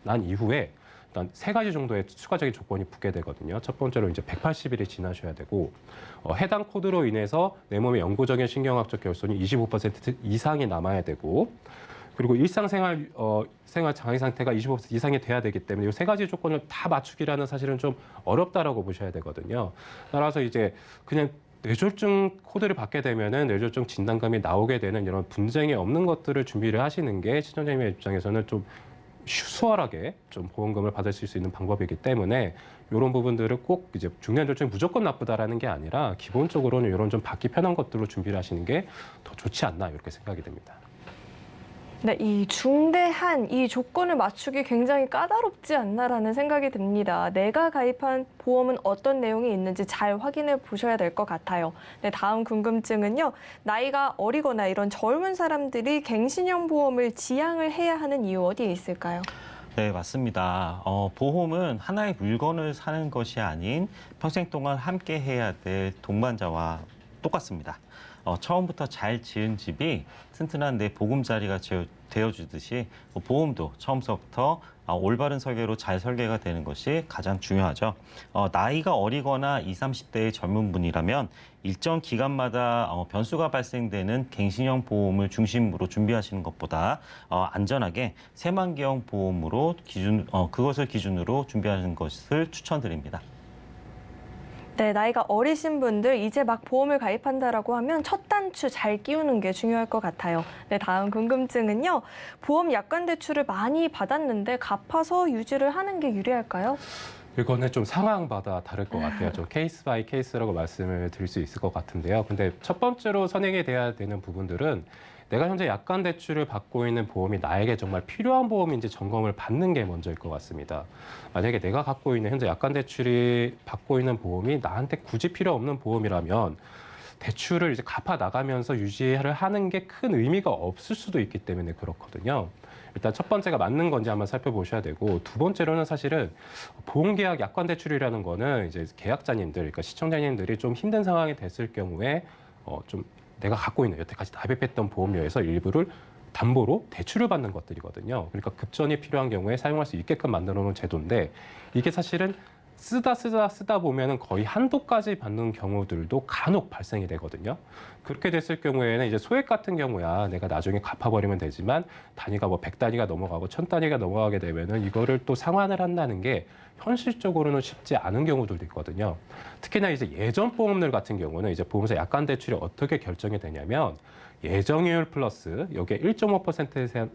난 이후에 일단 세 가지 정도의 추가적인 조건이 붙게 되거든요. 첫 번째로 이제 180일이 지나셔야 되고 해당 코드로 인해서 내 몸의 영구적인 신경학적 결손이 25% 이상이 남아야 되고 그리고 일상생활 생활 장애 상태가 25% 이상이 돼야 되기 때문에 이 세 가지 조건을 다 맞추기라는 사실은 좀 어렵다라고 보셔야 되거든요. 따라서 이제 그냥 뇌졸중 코드를 받게 되면은 뇌졸중 진단감이 나오게 되는 이런 분쟁이 없는 것들을 준비를 하시는 게 시청자님의 입장에서는 좀 수월하게 좀 보험금을 받을 수 있는 방법이기 때문에 이런 부분들을 꼭 이제 중대한 뇌졸중이 무조건 나쁘다라는 게 아니라 기본적으로는 이런 좀 받기 편한 것들로 준비를 하시는 게 더 좋지 않나 이렇게 생각이 됩니다. 네, 이 중대한 이 조건을 맞추기 굉장히 까다롭지 않나라는 생각이 듭니다. 내가 가입한 보험은 어떤 내용이 있는지 잘 확인해 보셔야 될 것 같아요. 네, 다음 궁금증은요. 나이가 어리거나 이런 젊은 사람들이 갱신형 보험을 지향을 해야 하는 이유 어디에 있을까요? 네, 맞습니다. 보험은 하나의 물건을 사는 것이 아닌 평생 동안 함께 해야 될 동반자와 똑같습니다. 처음부터 잘 지은 집이 튼튼한 내 보금자리가 되어주듯이 보험도 처음서부터 올바른 설계로 잘 설계가 되는 것이 가장 중요하죠. 나이가 어리거나 20, 30대의 젊은 분이라면 일정 기간마다 변수가 발생되는 갱신형 보험을 중심으로 준비하시는 것보다 안전하게 새만경 보험으로 그것을 기준으로 준비하는 것을 추천드립니다. 네, 나이가 어리신 분들 이제 막 보험을 가입한다라고 하면 첫 단추 잘 끼우는 게 중요할 것 같아요. 네, 다음 궁금증은요. 보험 약관 대출을 많이 받았는데 갚아서 유지를 하는 게 유리할까요? 이거는 좀 상황마다 다를 것 같아요. 좀 케이스 바이 케이스라고 말씀을 드릴 수 있을 것 같은데요. 근데 첫 번째로 선행이 돼야 되는 부분들은 내가 현재 약관 대출을 받고 있는 보험이 나에게 정말 필요한 보험인지 점검을 받는 게 먼저일 것 같습니다. 만약에 내가 갖고 있는 현재 약관 대출이 받고 있는 보험이 나한테 굳이 필요 없는 보험이라면 대출을 이제 갚아 나가면서 유지를 하는 게 큰 의미가 없을 수도 있기 때문에 그렇거든요. 일단 첫 번째가 맞는 건지 한번 살펴보셔야 되고 두 번째로는 사실은 보험계약 약관 대출이라는 거는 이제 계약자님들, 그러니까 시청자님들이 좀 힘든 상황이 됐을 경우에 좀 내가 갖고 있는 여태까지 납입했던 보험료에서 일부를 담보로 대출을 받는 것들이거든요. 그러니까 급전이 필요한 경우에 사용할 수 있게끔 만들어 놓은 제도인데 이게 사실은 쓰다 보면은 거의 한도까지 받는 경우들도 간혹 발생이 되거든요. 그렇게 됐을 경우에는 이제 소액 같은 경우야 내가 나중에 갚아버리면 되지만 단위가 뭐 100단위가 넘어가고 1000단위가 넘어가게 되면은 이거를 또 상환을 한다는 게 현실적으로는 쉽지 않은 경우들도 있거든요. 특히나 이제 예전 보험들 같은 경우는 이제 보험사 약관 대출이 어떻게 결정이 되냐면 예정이율 플러스 여기에 1.5%에서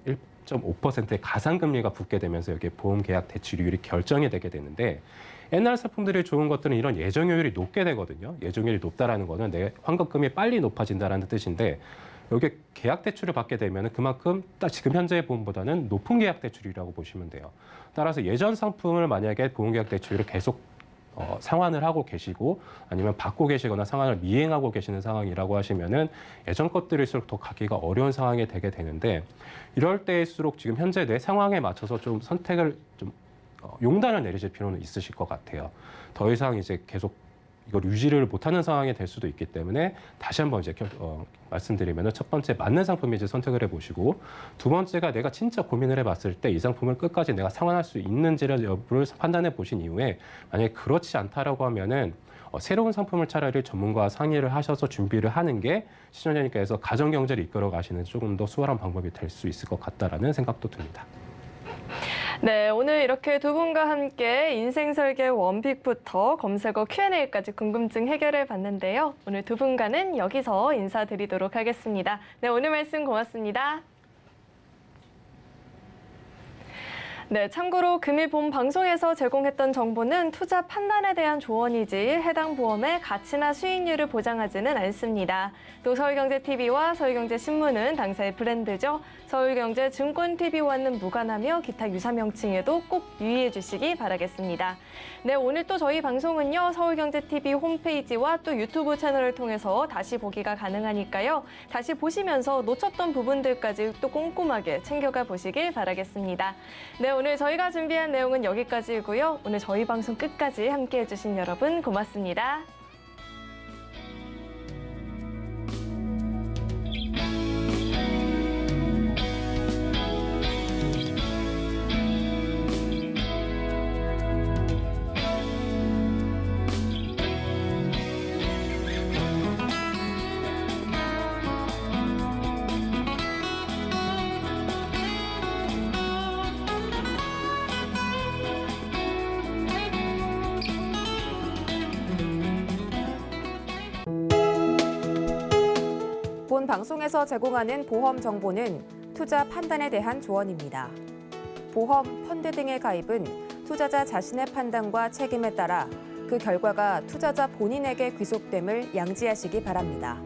1.5%의 가상금리가 붙게 되면서 여기에 보험 계약 대출이율이 결정이 되게 되는데 옛날 상품들이 좋은 것들은 이런 예정효율이 높게 되거든요. 예정효율이 높다라는 거는 내 환급금이 빨리 높아진다라는 뜻인데 여기에 계약 대출을 받게 되면 그만큼 지금 현재의 보험보다는 높은 계약 대출이라고 보시면 돼요. 따라서 예전 상품을 만약에 보험 계약 대출을 계속 상환을 하고 계시고 아니면 받고 계시거나 상환을 미행하고 계시는 상황이라고 하시면은 예전 것들일수록 더 갖기가 어려운 상황이 되게 되는데 이럴 때일수록 지금 현재 내 상황에 맞춰서 좀 선택을 좀 용단을 내리실 필요는 있으실 것 같아요. 더 이상 이제 계속 이걸 유지를 못하는 상황이 될 수도 있기 때문에 다시 한번 이제 말씀드리면 첫 번째 맞는 상품인지 선택을 해보시고 두 번째가 내가 진짜 고민을 해봤을 때 이 상품을 끝까지 내가 상환할 수 있는지를 여부를 판단해 보신 이후에 만약에 그렇지 않다라고 하면은 새로운 상품을 차라리 전문가와 상의를 하셔서 준비를 하는 게 신혼여행께서 가정 경제를 이끌어 가시는 조금 더 수월한 방법이 될 수 있을 것 같다라는 생각도 듭니다. 네, 오늘 이렇게 두 분과 함께 인생 설계 원픽부터 검색어 Q&A까지 궁금증 해결해 봤는데요. 오늘 두 분과는 여기서 인사드리도록 하겠습니다. 네, 오늘 말씀 고맙습니다. 네, 참고로 금일 본 방송에서 제공했던 정보는 투자 판단에 대한 조언이지 해당 보험의 가치나 수익률을 보장하지는 않습니다. 또 서울경제TV와 서울경제신문은 당사의 브랜드죠. 서울경제증권TV와는 무관하며 기타 유사 명칭에도 꼭 유의해 주시기 바라겠습니다. 네, 오늘 또 저희 방송은요, 서울경제TV 홈페이지와 또 유튜브 채널을 통해서 다시 보기가 가능하니까요. 다시 보시면서 놓쳤던 부분들까지 또 꼼꼼하게 챙겨가 보시길 바라겠습니다. 네, 오늘 저희가 준비한 내용은 여기까지이고요. 오늘 저희 방송 끝까지 함께해 주신 여러분 고맙습니다. 본 방송에서 제공하는 보험 정보는 투자 판단에 대한 조언입니다. 보험, 펀드 등의 가입은 투자자 자신의 판단과 책임에 따라 그 결과가 투자자 본인에게 귀속됨을 양지하시기 바랍니다.